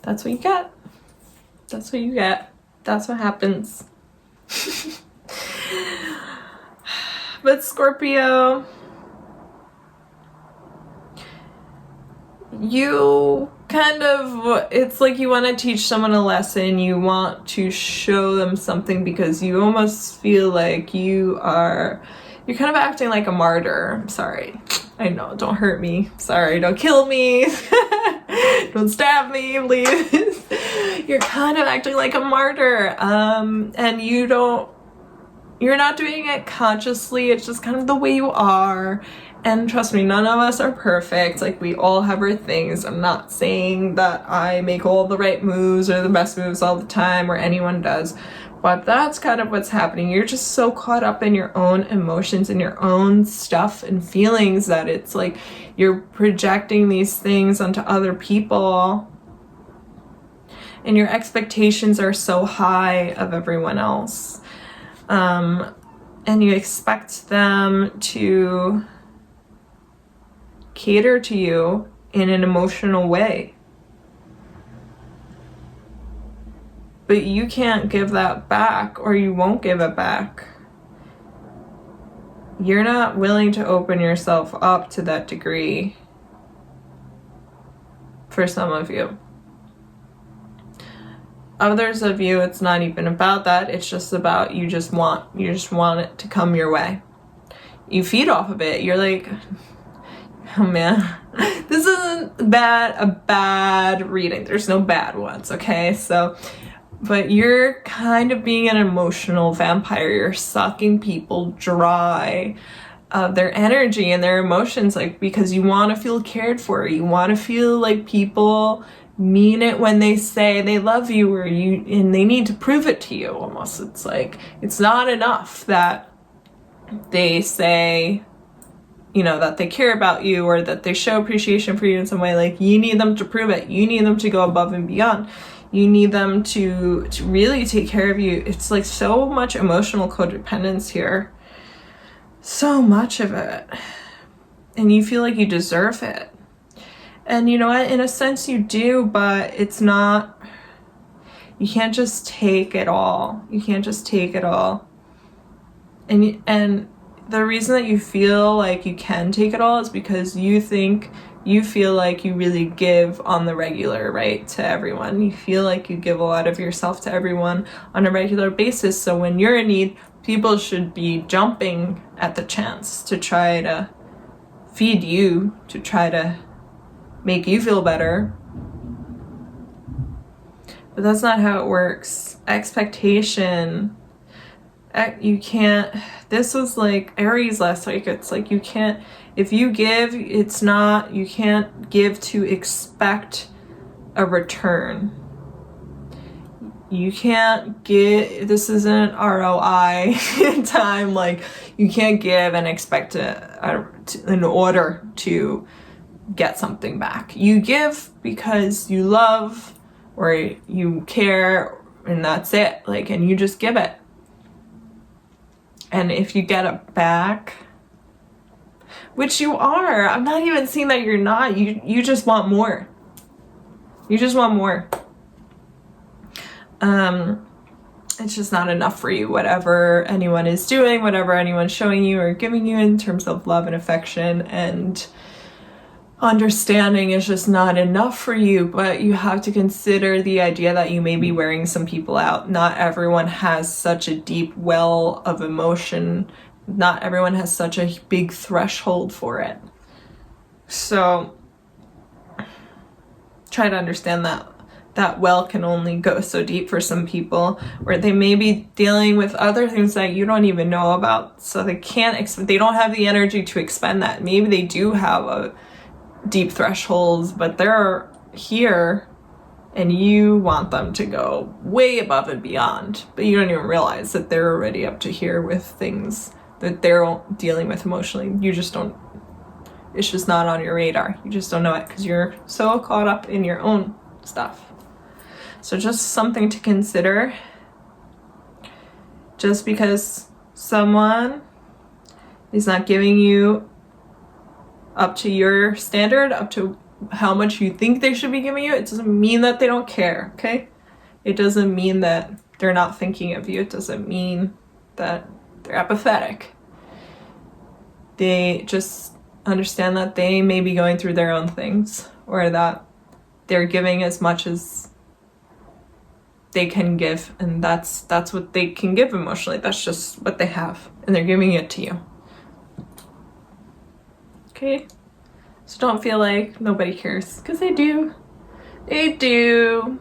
that's what you get. That's what you get. That's what happens. But Scorpio, you kind of, it's like you want to teach someone a lesson, you want to show them something, because you almost feel like you're kind of acting like a martyr. I'm sorry. I know, don't hurt me. Sorry, don't kill me. Don't stab me, please. You're kind of acting like a martyr. And you're not doing it consciously. It's just kind of the way you are. And trust me, none of us are perfect. Like, we all have our things. I'm not saying that I make all the right moves or the best moves all the time, or anyone does. But that's kind of what's happening. You're just so caught up in your own emotions and your own stuff and feelings that it's like you're projecting these things onto other people. And your expectations are so high of everyone else. And you expect them to cater to you in an emotional way. But you can't give that back, or you won't give it back. You're not willing to open yourself up to that degree for some of you. Others of you, it's not even about that. It's just about you just want it to come your way. You feed off of it. You're like, oh man, this isn't a bad reading. There's no bad ones, okay? But you're kind of being an emotional vampire. You're sucking people dry of their energy and their emotions, like, because you want to feel cared for. You want to feel like people mean it when they say they love you, and they need to prove it to you almost. It's like, it's not enough that they say, that they care about you, or that they show appreciation for you in some way. Like, you need them to prove it. You need them to go above and beyond. You need them to really take care of you. It's like so much emotional codependence here. So much of it. And you feel like you deserve it. And you know what? In a sense you do, but it's not, you can't just take it all. You can't just take it all. And the reason that you feel like you can take it all is because you feel like you really give on the regular, right, to everyone. You feel like you give a lot of yourself to everyone on a regular basis. So when you're in need, people should be jumping at the chance to try to feed you, to try to make you feel better. But that's not how it works. Expectation. You can't, this was like Aries last week. It's like you can't, if you give, you can't give to expect a return. You can't give, this isn't ROI time, like you can't give and expect in order to get something back. You give because you love or you care, and that's it, like, and you just give it. And if you get it back, which you are, I'm not even saying that you're not, you just want more. You just want more. It's just not enough for you. Whatever anyone is doing, whatever anyone's showing you or giving you in terms of love and affection and understanding is just not enough for you. But you have to consider the idea that you may be wearing some people out. Not everyone has such a deep well of emotion. Not everyone has such a big threshold for it. So try to understand that well can only go so deep for some people, where they may be dealing with other things that you don't even know about. So they they don't have the energy to expend that. Maybe they do have a deep thresholds, but they're here and you want them to go way above and beyond, but you don't even realize that they're already up to here with things that they're dealing with emotionally. You just don't, it's just not on your radar. You just don't know it because you're so caught up in your own stuff. So just something to consider. Just because someone is not giving you up to your standard, up to how much you think they should be giving you, it doesn't mean that they don't care, okay? It doesn't mean that they're not thinking of you. It doesn't mean that they're apathetic. They just understand that they may be going through their own things, or that they're giving as much as they can give, and that's what they can give emotionally. That's just what they have, and they're giving it to you. Okay? So don't feel like nobody cares, because they do. They do.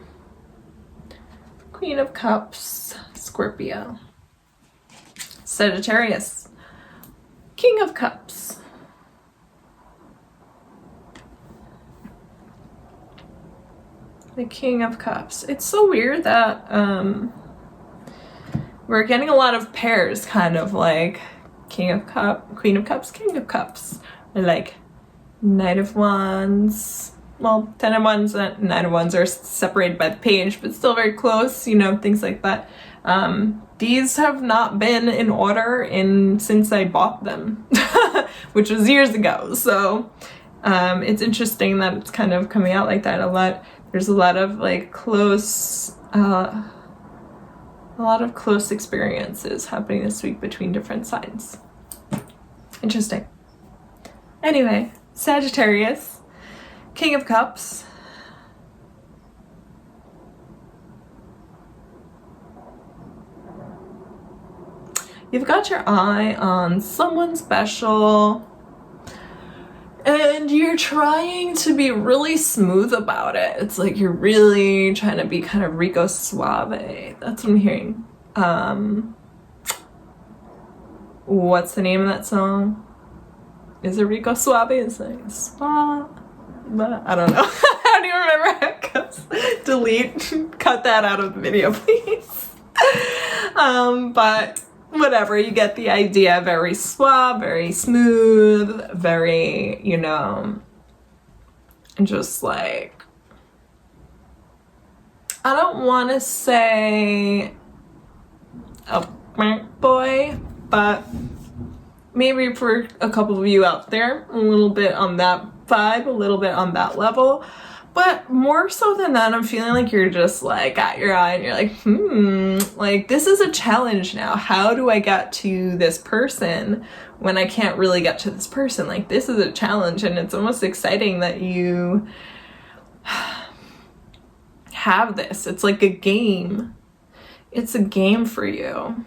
Queen of Cups, Scorpio. Sagittarius, King of Cups. The King of Cups. It's so weird that we're getting a lot of pairs, kind of like King of Cups, Queen of Cups, King of Cups. Or like Knight of Wands. Well, Ten of Wands and Knight of Wands are separated by the page, but still very close, you know, things like that. These have not been in order since I bought them, which was years ago. So it's interesting that it's kind of coming out like that. There's a lot of like close experiences happening this week between different signs. Interesting. Anyway, Sagittarius, King of Cups. You've got your eye on someone special, and you're trying to be really smooth about it. It's like you're really trying to be kind of Rico Suave. That's what I'm hearing. What's the name of that song? Is it Rico Suave? It's like Suave. I don't know. I don't even remember. Delete. Cut that out of the video, please. But whatever, you get the idea. Very suave, very smooth, very, you know, just like, I don't want to say a boy, but maybe for a couple of you out there, a little bit on that vibe, a little bit on that level. But more so than that, I'm feeling like you're just like got your eye and you're like, like this is a challenge now. How do I get to this person when I can't really get to this person? Like this is a challenge, and it's almost exciting that you have this. It's like a game. It's a game for you.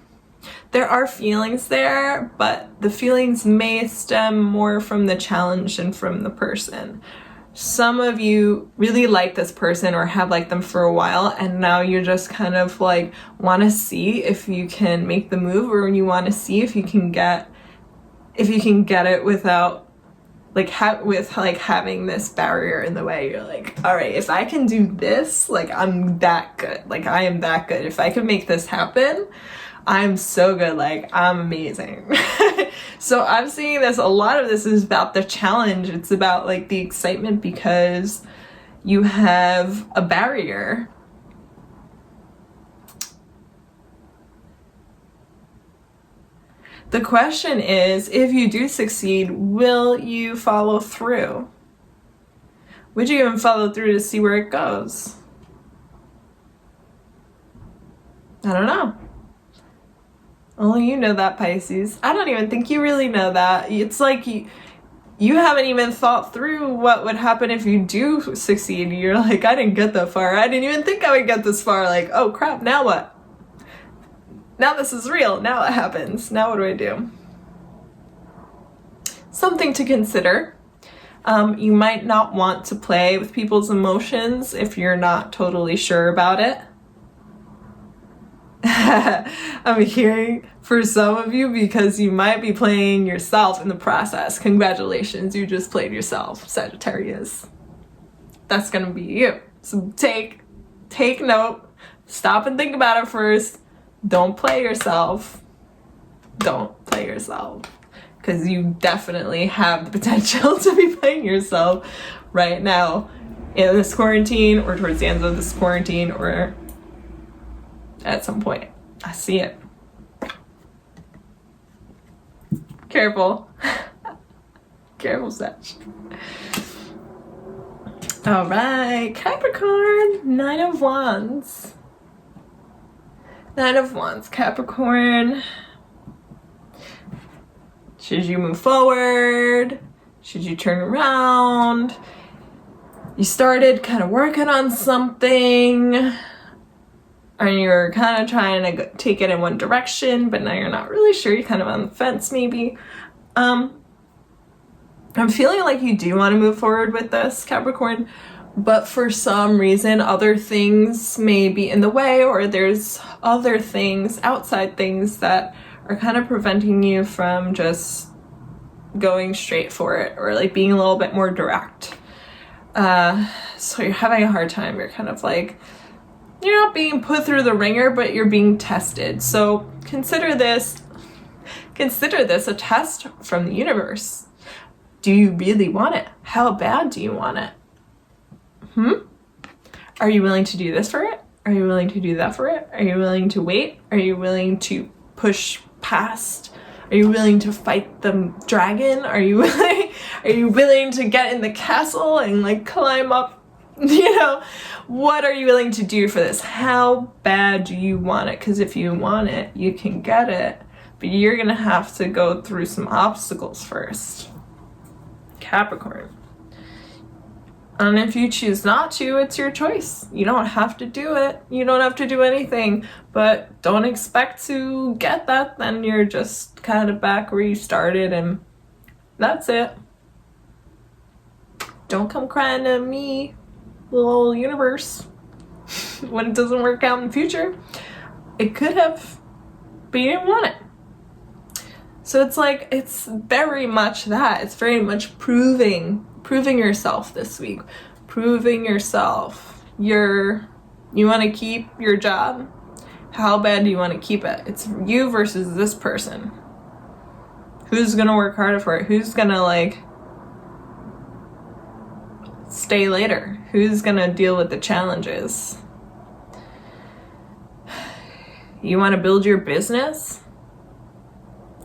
There are feelings there, but the feelings may stem more from the challenge than from the person. Some of you really like this person or have liked them for a while, and now you're just kind of like want to see if you can make the move, or you want to see if you can get it without like having this barrier in the way. You're like, all right, if I can do this, like I'm that good. Like I am that good. If I can make this happen, I'm so good, like I'm amazing. So I'm seeing this, a lot of this is about the challenge. It's about like the excitement because you have a barrier. The question is, if you do succeed, will you follow through? Would you even follow through to see where it goes? I don't know. Only you know that, Pisces. I don't even think you really know that. It's like you haven't even thought through what would happen if you do succeed. You're like, I didn't get that far. I didn't even think I would get this far. Like, oh crap, now what? Now this is real. Now what happens? Now what do I do? Something to consider. You might not want to play with people's emotions if you're not totally sure about it. I'm hearing for some of you, because you might be playing yourself in the process. Congratulations, you just played yourself, Sagittarius. That's gonna be you. So take note, stop and think about it first. Don't play yourself. Don't play yourself. Because you definitely have the potential to be playing yourself right now in this quarantine, or towards the end of this quarantine, or at some point. I see it. Careful. Careful, Sag. All right, Capricorn, Nine of Wands. Nine of Wands, Capricorn. Should you move forward? Should you turn around? You started kind of working on something, and you're kind of trying to take it in one direction, but now you're not really sure. You're kind of on the fence, maybe. I'm feeling like you do want to move forward with this, Capricorn, but for some reason, other things may be in the way, or there's other things, outside things, that are kind of preventing you from just going straight for it, or like being a little bit more direct. So you're having a hard time. You're kind of like, you're not being put through the ringer, but you're being tested. So consider this a test from the universe. Do you really want it? How bad do you want it? Are you willing to do this for it? Are you willing to do that for it? Are you willing to wait? Are you willing to push past? Are you willing to fight the dragon? Are you willing to get in the castle and like climb up? You know, what are you willing to do for this? How bad do you want it? Because if you want it, you can get it, but you're gonna have to go through some obstacles first, Capricorn. And if you choose not to, it's your choice. You don't have to do it. You don't have to do anything, but don't expect to get that. Then you're just kind of back where you started, and that's it. Don't come crying to me, little universe, when it doesn't work out in the future. It could have, but you didn't want it. So it's like, it's very much that. It's very much proving yourself this week. Proving yourself. You want to keep your job. How bad do you want to keep it? It's you versus this person. Who's going to work harder for it? Who's going to like stay later? Who's going to deal with the challenges? You want to build your business?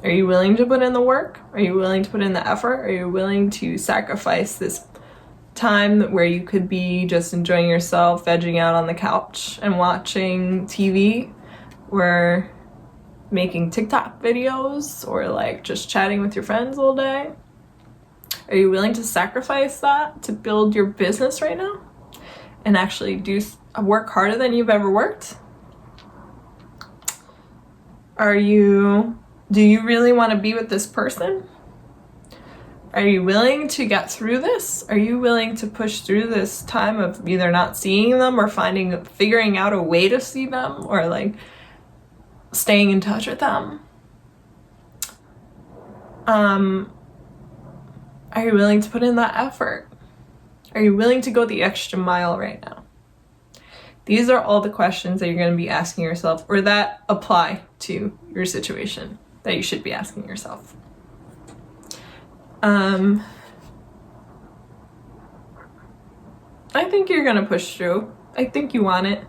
Are you willing to put in the work? Are you willing to put in the effort? Are you willing to sacrifice this time where you could be just enjoying yourself, vegging out on the couch and watching TV, or making TikTok videos, or like just chatting with your friends all day? Are you willing to sacrifice that to build your business right now and actually work harder than you've ever worked? Do you really want to be with this person? Are you willing to get through this? Are you willing to push through this time of either not seeing them or figuring out a way to see them, or like staying in touch with them? Are you willing to put in that effort? Are you willing to go the extra mile right now? These are all the questions that you're going to be asking yourself, or that apply to your situation, that you should be asking yourself. I think you're gonna push through. I think you want it.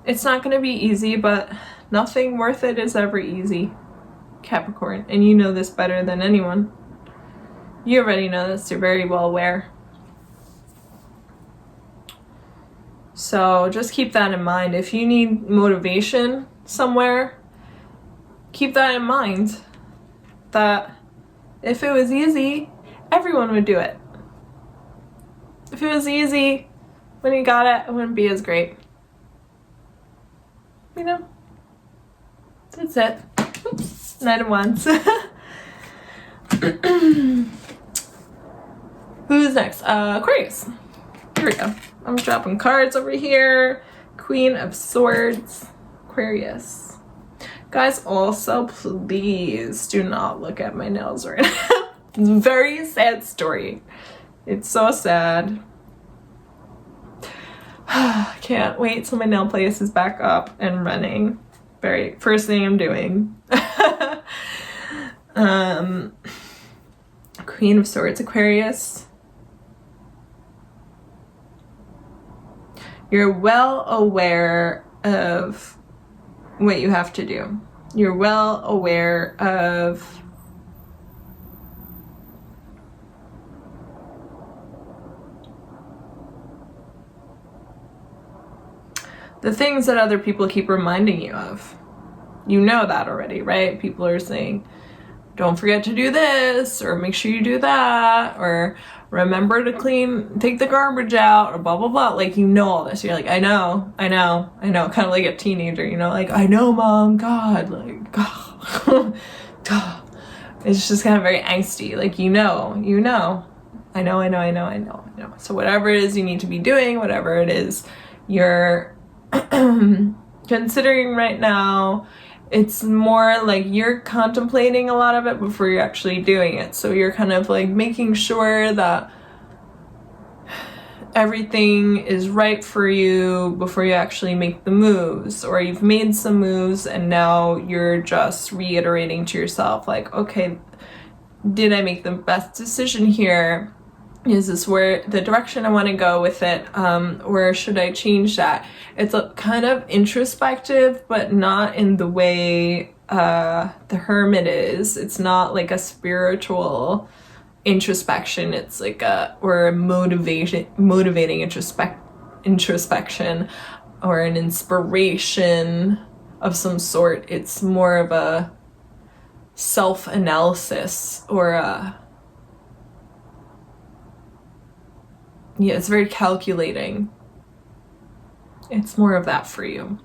It's not gonna be easy, but nothing worth it is ever easy, Capricorn, and you know this better than anyone. You already know this, you're very well aware. So just keep that in mind. If you need motivation somewhere, keep that in mind, that if it was easy, everyone would do it. If it was easy, when you got it, it wouldn't be as great. You know? That's it. Oops. Knight of Wands. Who's next? Aquarius. Here we go. I'm dropping cards over here. Queen of Swords. Aquarius. Guys, also, please do not look at my nails right now. It's a very sad story. It's so sad. Can't wait till my nail place is back up and running. First thing I'm doing. Queen of Swords, Aquarius. You're well aware of what you have to do. You're well aware of the things that other people keep reminding you of. You know that already, right? People are saying, don't forget to do this, or make sure you do that, or remember to take the garbage out, or blah, blah, blah. Like, you know all this. You're like, I know. Kind of like a teenager, you know, like, I know, Mom, God, like, God. It's just kind of very angsty. Like, you know. I know. So whatever it is you need to be doing, whatever it is you're considering right now, it's more like you're contemplating a lot of it before you're actually doing it. So you're kind of like making sure that everything is right for you before you actually make the moves, or you've made some moves and now you're just reiterating to yourself, like, okay, did I make the best decision here? Is this where the direction I want to go with it? Or should I change that? It's a kind of introspective, but not in the way the Hermit is. It's not like a spiritual introspection. It's like a motivating introspection, or an inspiration of some sort. It's more of a self-analysis, or it's very calculating. It's more of that for you.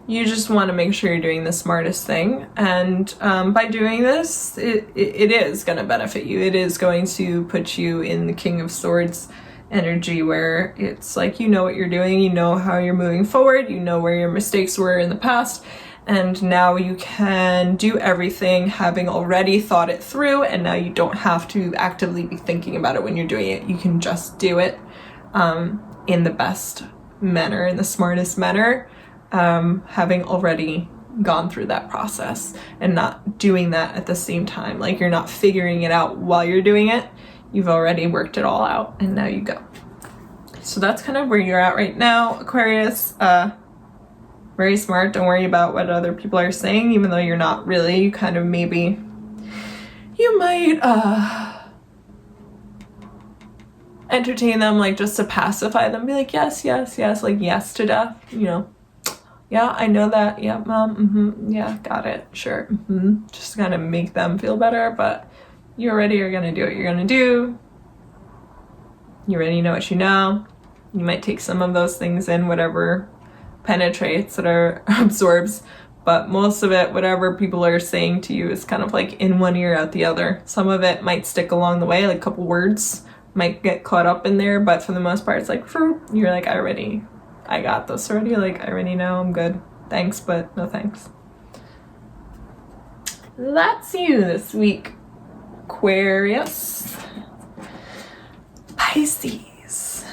You just want to make sure you're doing the smartest thing, and by doing this, it is going to benefit you. It is going to put you in the King of Swords energy, where it's like, you know what you're doing, you know how you're moving forward, you know where your mistakes were in the past, and now you can do everything having already thought it through, and now you don't have to actively be thinking about it when you're doing it. You can just do it in the best manner, in the smartest manner, having already gone through that process, and not doing that at the same time. Like, you're not figuring it out while you're doing it. You've already worked it all out, and now you go. So that's kind of where you're at right now, Aquarius. Very smart. Don't worry about what other people are saying, even though you're not really. You kind of you might entertain them, like, just to pacify them. Be like, yes, like, yes to death, you know. Yeah, I know that. Yeah, Mom. Yeah, got it. Sure. Just kind of make them feel better, but you already are going to do what you're going to do. You already know what you know. You might take some of those things in, whatever penetrates or absorbs, but most of it, whatever people are saying to you, is kind of like in one ear out the other. Some of it might stick along the way, like a couple words might get caught up in there, but for the most part, it's like, you're like, I got this already. Like, I already know, I'm good. Thanks, but no thanks. That's you this week, Aquarius. Pisces.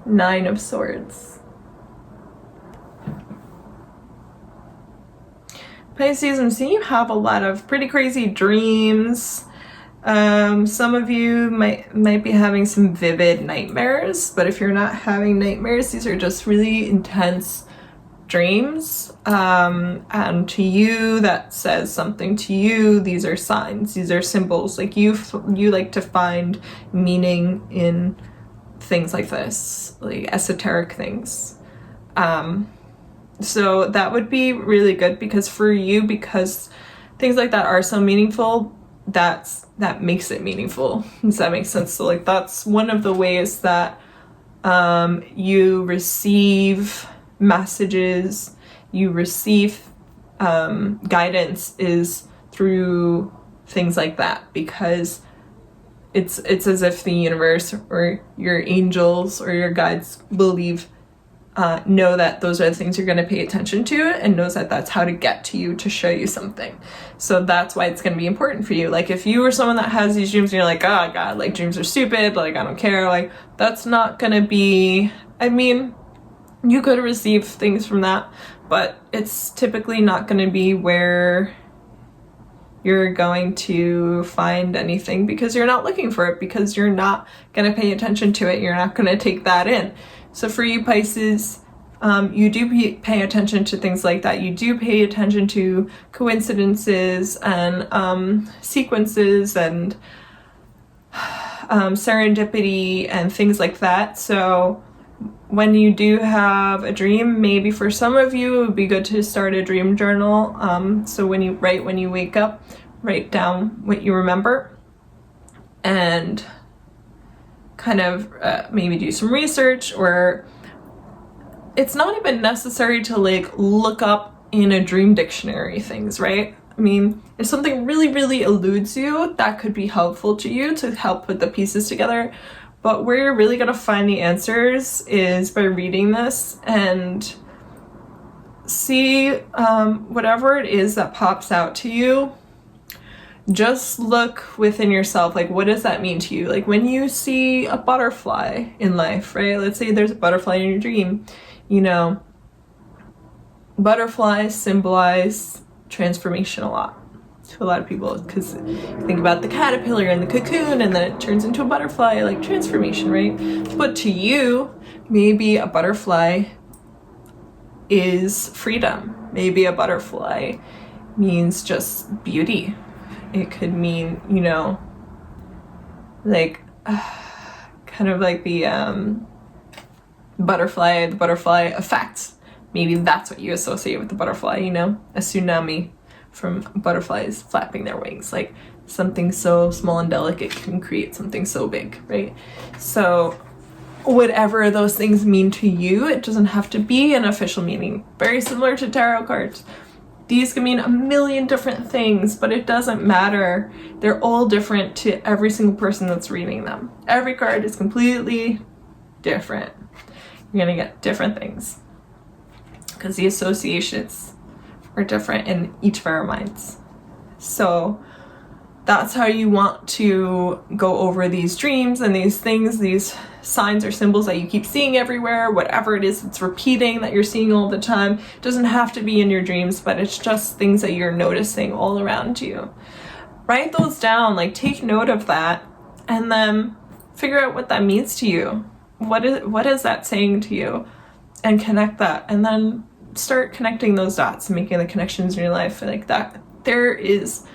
9 of Swords. Pisces, I'm seeing you have a lot of pretty crazy dreams. Some of you might be having some vivid nightmares, but if you're not having nightmares, these are just really intense dreams. And to you, that says something to you. These are signs. These are symbols. Like, you like to find meaning in things like this, like esoteric things. So that would be really good, because for you, because things like that are so meaningful, that makes it meaningful. Does that make sense? So, like, that's one of the ways that you receive messages, you receive guidance, is through things like that, because it's as if the universe or your angels or your guides know that those are the things you're going to pay attention to, and knows that that's how to get to you, to show you something. So that's why it's going to be important for you. Like, if you were someone that has these dreams and you're like, oh God, like, dreams are stupid, like, I don't care, like, that's not going to be, I mean, you could receive things from that, but it's typically not going to be where you're going to find anything, because you're not looking for it, because you're not going to pay attention to it. You're not going to take that in. So for you, Pisces, you do pay attention to things like that. You do pay attention to coincidences and sequences and serendipity and things like that. So when you do have a dream, maybe for some of you, it would be good to start a dream journal. So when you wake up, write down what you remember, and kind of maybe do some research. Or it's not even necessary to like look up in a dream dictionary things, right? I mean, if something really, really eludes you, that could be helpful to you to help put the pieces together. But where you're really gonna find the answers is by reading this and see whatever it is that pops out to you. Just look within yourself, like what does that mean to you? Like when you see a butterfly in life, right? Let's say there's a butterfly in your dream, you know, butterflies symbolize transformation a lot to a lot of people, because think about the caterpillar and the cocoon and then it turns into a butterfly, like transformation, right? But to you, maybe a butterfly is freedom. Maybe a butterfly means just beauty. It could mean, you know, like kind of like the butterfly effect. Maybe that's what you associate with the butterfly, you know, a tsunami from butterflies flapping their wings. Like something so small and delicate can create something so big, right? So whatever those things mean to you, it doesn't have to be an official meaning. Very similar to tarot cards. These can mean a million different things, but it doesn't matter. They're all different to every single person that's reading them. Every card is completely different. You're gonna get different things because the associations are different in each of our minds. So that's how you want to go over these dreams and these things, these signs or symbols that you keep seeing everywhere, whatever it is it's repeating that you're seeing all the time. It doesn't have to be in your dreams, but it's just things that you're noticing all around you. Write those down, like take note of that, and then figure out what that means to you. What is that saying to you? And connect that, and then start connecting those dots and making the connections in your life like that. There is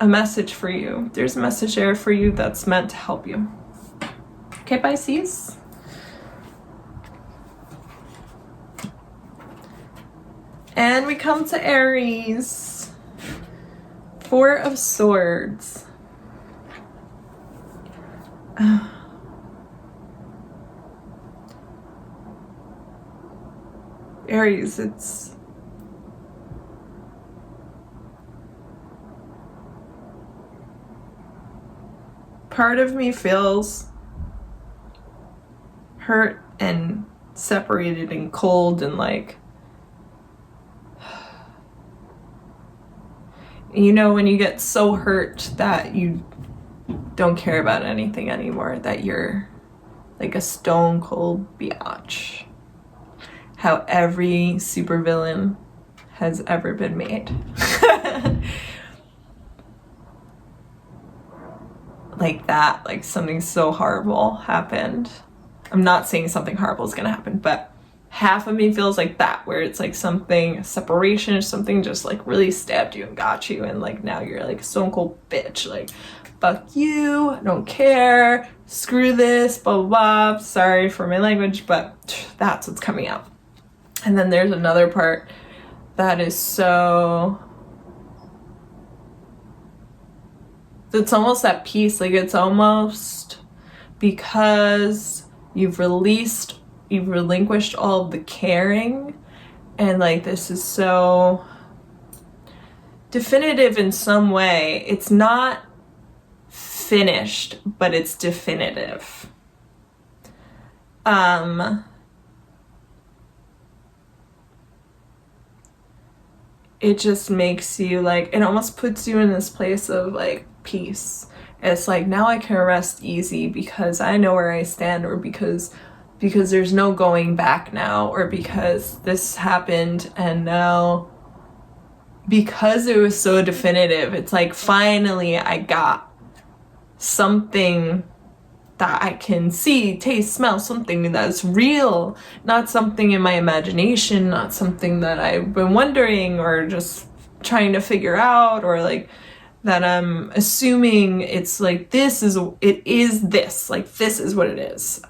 a message for you. There's a message there for you that's meant to help you. Okay, Pisces? And we come to Aries. Four of Swords. Aries, it's part of me feels hurt and separated and cold and like, you know, when you get so hurt that you don't care about anything anymore, that you're like a stone cold biatch. How every supervillain has ever been made. Like that, like something so horrible happened. I'm not saying something horrible is gonna happen, but half of me feels like that, where it's like something, separation or something just like really stabbed you and got you, and like now you're like a stone cold bitch, like fuck you, I don't care, screw this, blah, blah, blah. Sorry for my language, but that's what's coming out. And then there's another part that is so, it's almost at peace. Like it's almost because you've relinquished all of the caring, and like this is so definitive in some way. It's not finished, but it's definitive. It just makes you like, it almost puts you in this place of like peace. It's like, now I can rest easy because I know where I stand, or because there's no going back now, or because this happened and now, because it was so definitive, it's like finally I got something that I can see, taste, smell, something that's real, not something in my imagination, not something that I've been wondering or just trying to figure out, or like that I'm assuming it's like, it is this, like this is what it is.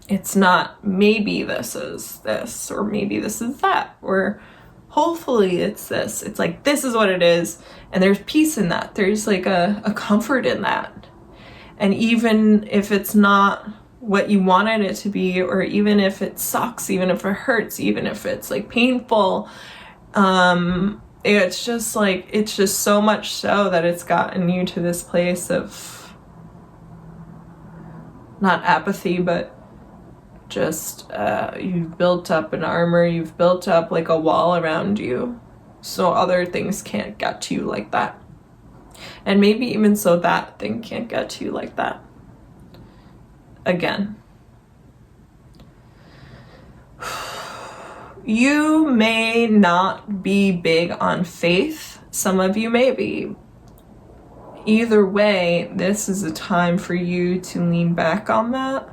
It's not maybe this is this, or maybe this is that, or hopefully it's this. It's like, this is what it is, and there's peace in that. There's like a comfort in that. And even if it's not what you wanted it to be, or even if it sucks, even if it hurts, even if it's like painful, it's just like, it's just so much so that it's gotten you to this place of not apathy, but just you've built up an armor, you've built up like a wall around you, so other things can't get to you like that. And maybe even so that thing can't get to you like that again. You may not be big on faith. Some of you may be. Either way, this is a time for you to lean back on that.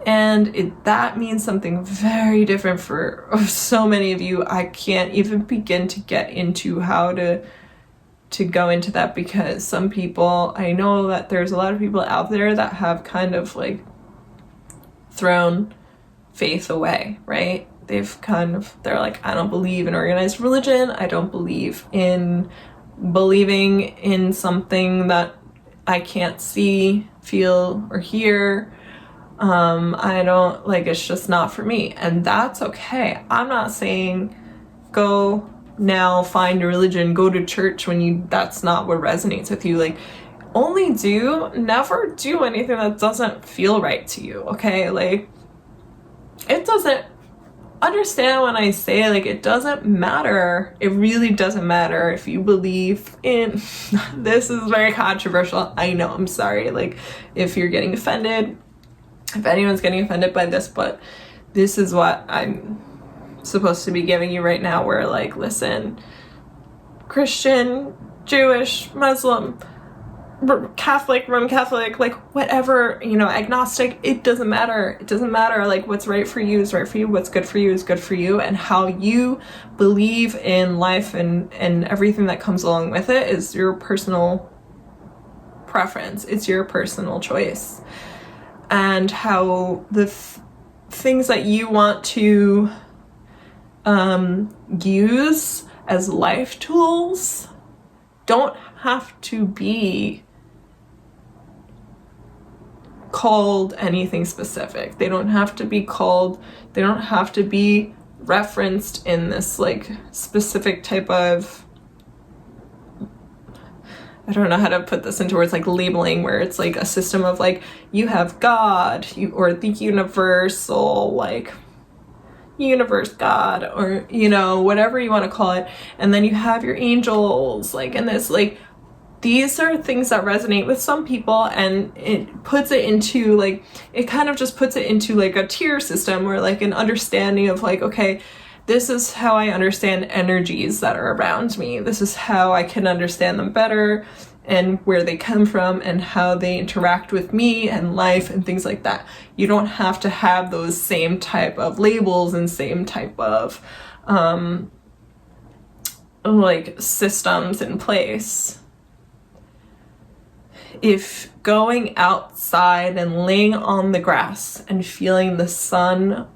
And that means something very different for so many of you. I can't even begin to get into how to go into that, because some people, I know that there's a lot of people out there that have kind of like thrown faith away, right? They're like, I don't believe in organized religion. I don't believe in believing in something that I can't see, feel, or hear. I don't, like, it's just not for me. And that's okay. I'm not saying go now find a religion, go to church when that's not what resonates with you. Like, never do anything that doesn't feel right to you, okay? Like, it doesn't, understand when I say, like, it doesn't matter. It really doesn't matter if you believe in, this is very controversial, I know, I'm sorry, like, if you're getting offended, if anyone's getting offended by this, but this is what I'm supposed to be giving you right now, where, like, listen, Christian, Jewish, Muslim, Catholic, Roman Catholic, like, whatever, agnostic, it doesn't matter. It doesn't matter. Like, what's right for you is right for you. What's good for you is good for you. And how you believe in life and everything that comes along with it is your personal preference. It's your personal choice. And how the things that you want to use as life tools don't have to be called anything specific. They don't have to be referenced in this, like, specific type of, I don't know how to put this into words, like labeling, where it's like a system of, like, you have God, or the universal, like, universe, God, or, whatever you want to call it. And then you have your angels, like, and this, like, these are things that resonate with some people, and it puts it into, like, it kind of just puts it into, like, a tier system, or, like, an understanding of, like, okay, this is how I understand energies that are around me. This is how I can understand them better, and where they come from, and how they interact with me and life and things like that. You don't have to have those same type of labels and same type of like, systems in place. If going outside and laying on the grass and feeling the sun's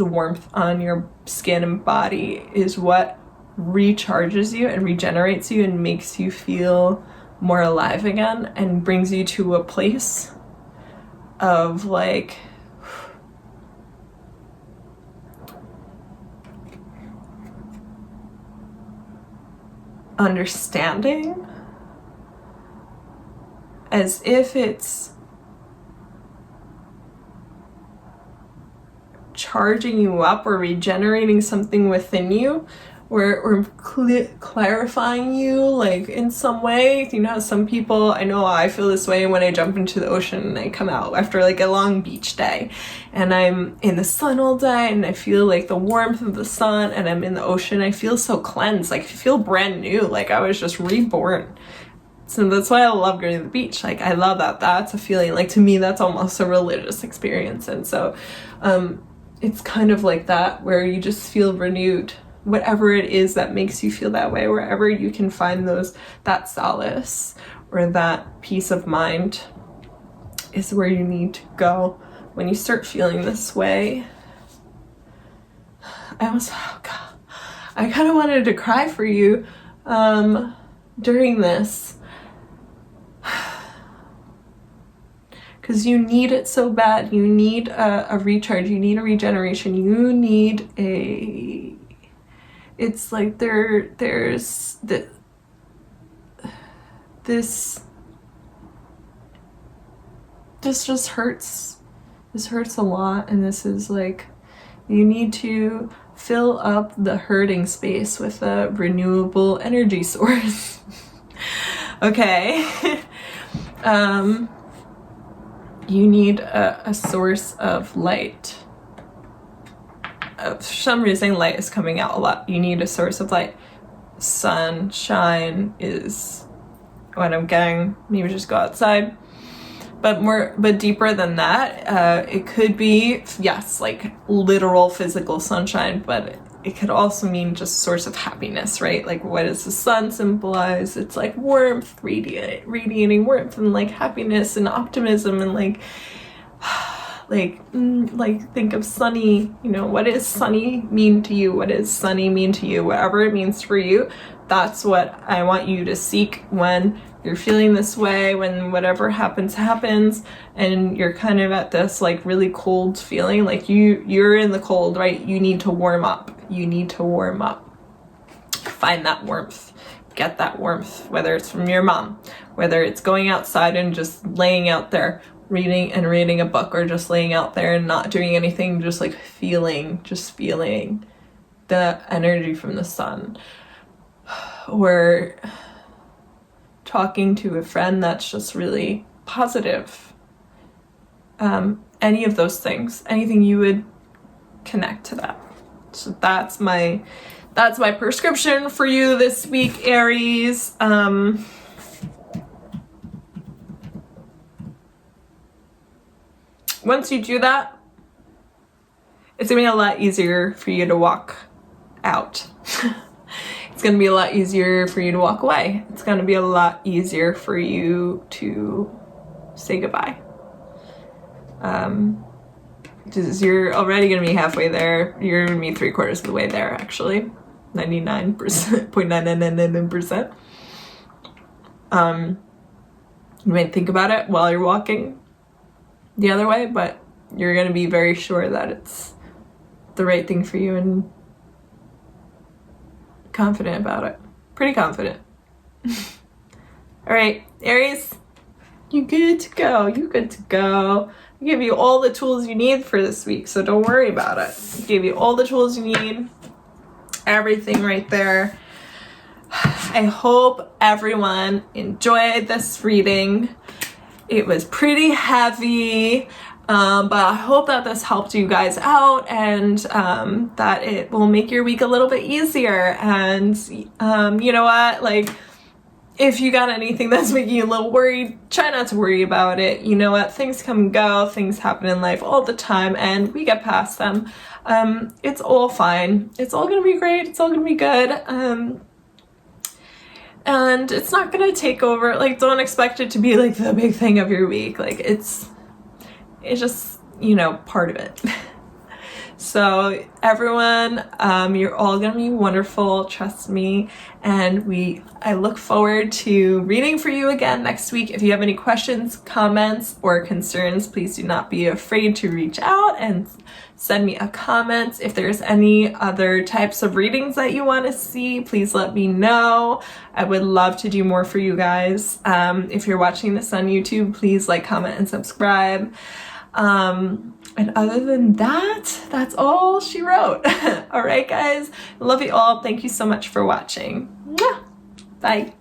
warmth on your skin and body is what recharges you and regenerates you and makes you feel more alive again, and brings you to a place of, like, understanding, as if it's charging you up or regenerating something within you, or clarifying you, like, in some way. How some people, I know I feel this way when I jump into the ocean and I come out after, like, a long beach day, and I'm in the sun all day, and I feel, like, the warmth of the sun, and I'm in the ocean. I feel so cleansed, like, I feel brand new, like I was just reborn. So that's why I love going to the beach. Like, I love that. That's a feeling, like, to me, that's almost a religious experience. And so it's kind of like that, where you just feel renewed, whatever it is that makes you feel that way, wherever you can find that solace or that peace of mind. is where you need to go when you start feeling this way. Oh God, I kind of wanted to cry for you during this, because you need it so bad. You need a recharge, you need a regeneration, you need a, it's like there's this just hurts. This hurts a lot, and this is like, you need to fill up the hurting space with a renewable energy source. Okay. You need a source of light. For some reason, light is coming out a lot. You need a source of light. Sunshine is what I'm getting. Maybe just go outside. But deeper than that, it could be, yes, like literal physical sunshine, but it could also mean just source of happiness, right? Like, what does the sun symbolize? It's like warmth, radiating warmth, and like happiness and optimism, and like think of sunny, you know, what does sunny mean to you? What does sunny mean to you? Whatever it means for you, that's what I want you to seek when you're feeling this way, when whatever happens, and you're kind of at this like really cold feeling, like you're in the cold, right? You need to warm up. You need to warm up. Find that warmth. Get that warmth, whether it's from your mom, whether it's going outside and just laying out there, reading a book, or just laying out there and not doing anything, just like feeling the energy from the sun, or talking to a friend that's just really positive. Any of those things, anything you would connect to that. So that's my prescription for you this week, Aries. Once you do that, it's gonna be a lot easier for you to walk out. It's going to be a lot easier for you to walk away. It's going to be a lot easier for you to say goodbye. Because you're already going to be halfway there. You're going to be 3/4 of the way there, actually. 99.999%. You might think about it while you're walking the other way, but you're going to be very sure that it's the right thing for you, and confident about it. Pretty confident. All right, Aries, you good to go. You good to go. I give you all the tools you need for this week, so don't worry about it. I gave you all the tools you need. Everything right there. I hope everyone enjoyed this reading. It was pretty heavy. But I hope that this helped you guys out, and that it will make your week a little bit easier. And you know what, like, if you got anything that's making you a little worried, try not to worry about it. You know what, things come and go, things happen in life all the time, and we get past them. It's all fine. It's all gonna be great. It's all gonna be good. And it's not gonna take over. Like, don't expect it to be like the big thing of your week. Like, it's just, you know, part of it. So everyone, you're all gonna be wonderful, trust me. And I look forward to reading for you again next week. If you have any questions, comments, or concerns, please do not be afraid to reach out and send me a comment. If there's any other types of readings that you want to see, please let me know. I would love to do more for you guys. If you're watching this on YouTube, please like, comment, and subscribe. And other than that, that's all she wrote. All right, guys. Love you all. Thank you so much for watching. Mwah! Bye.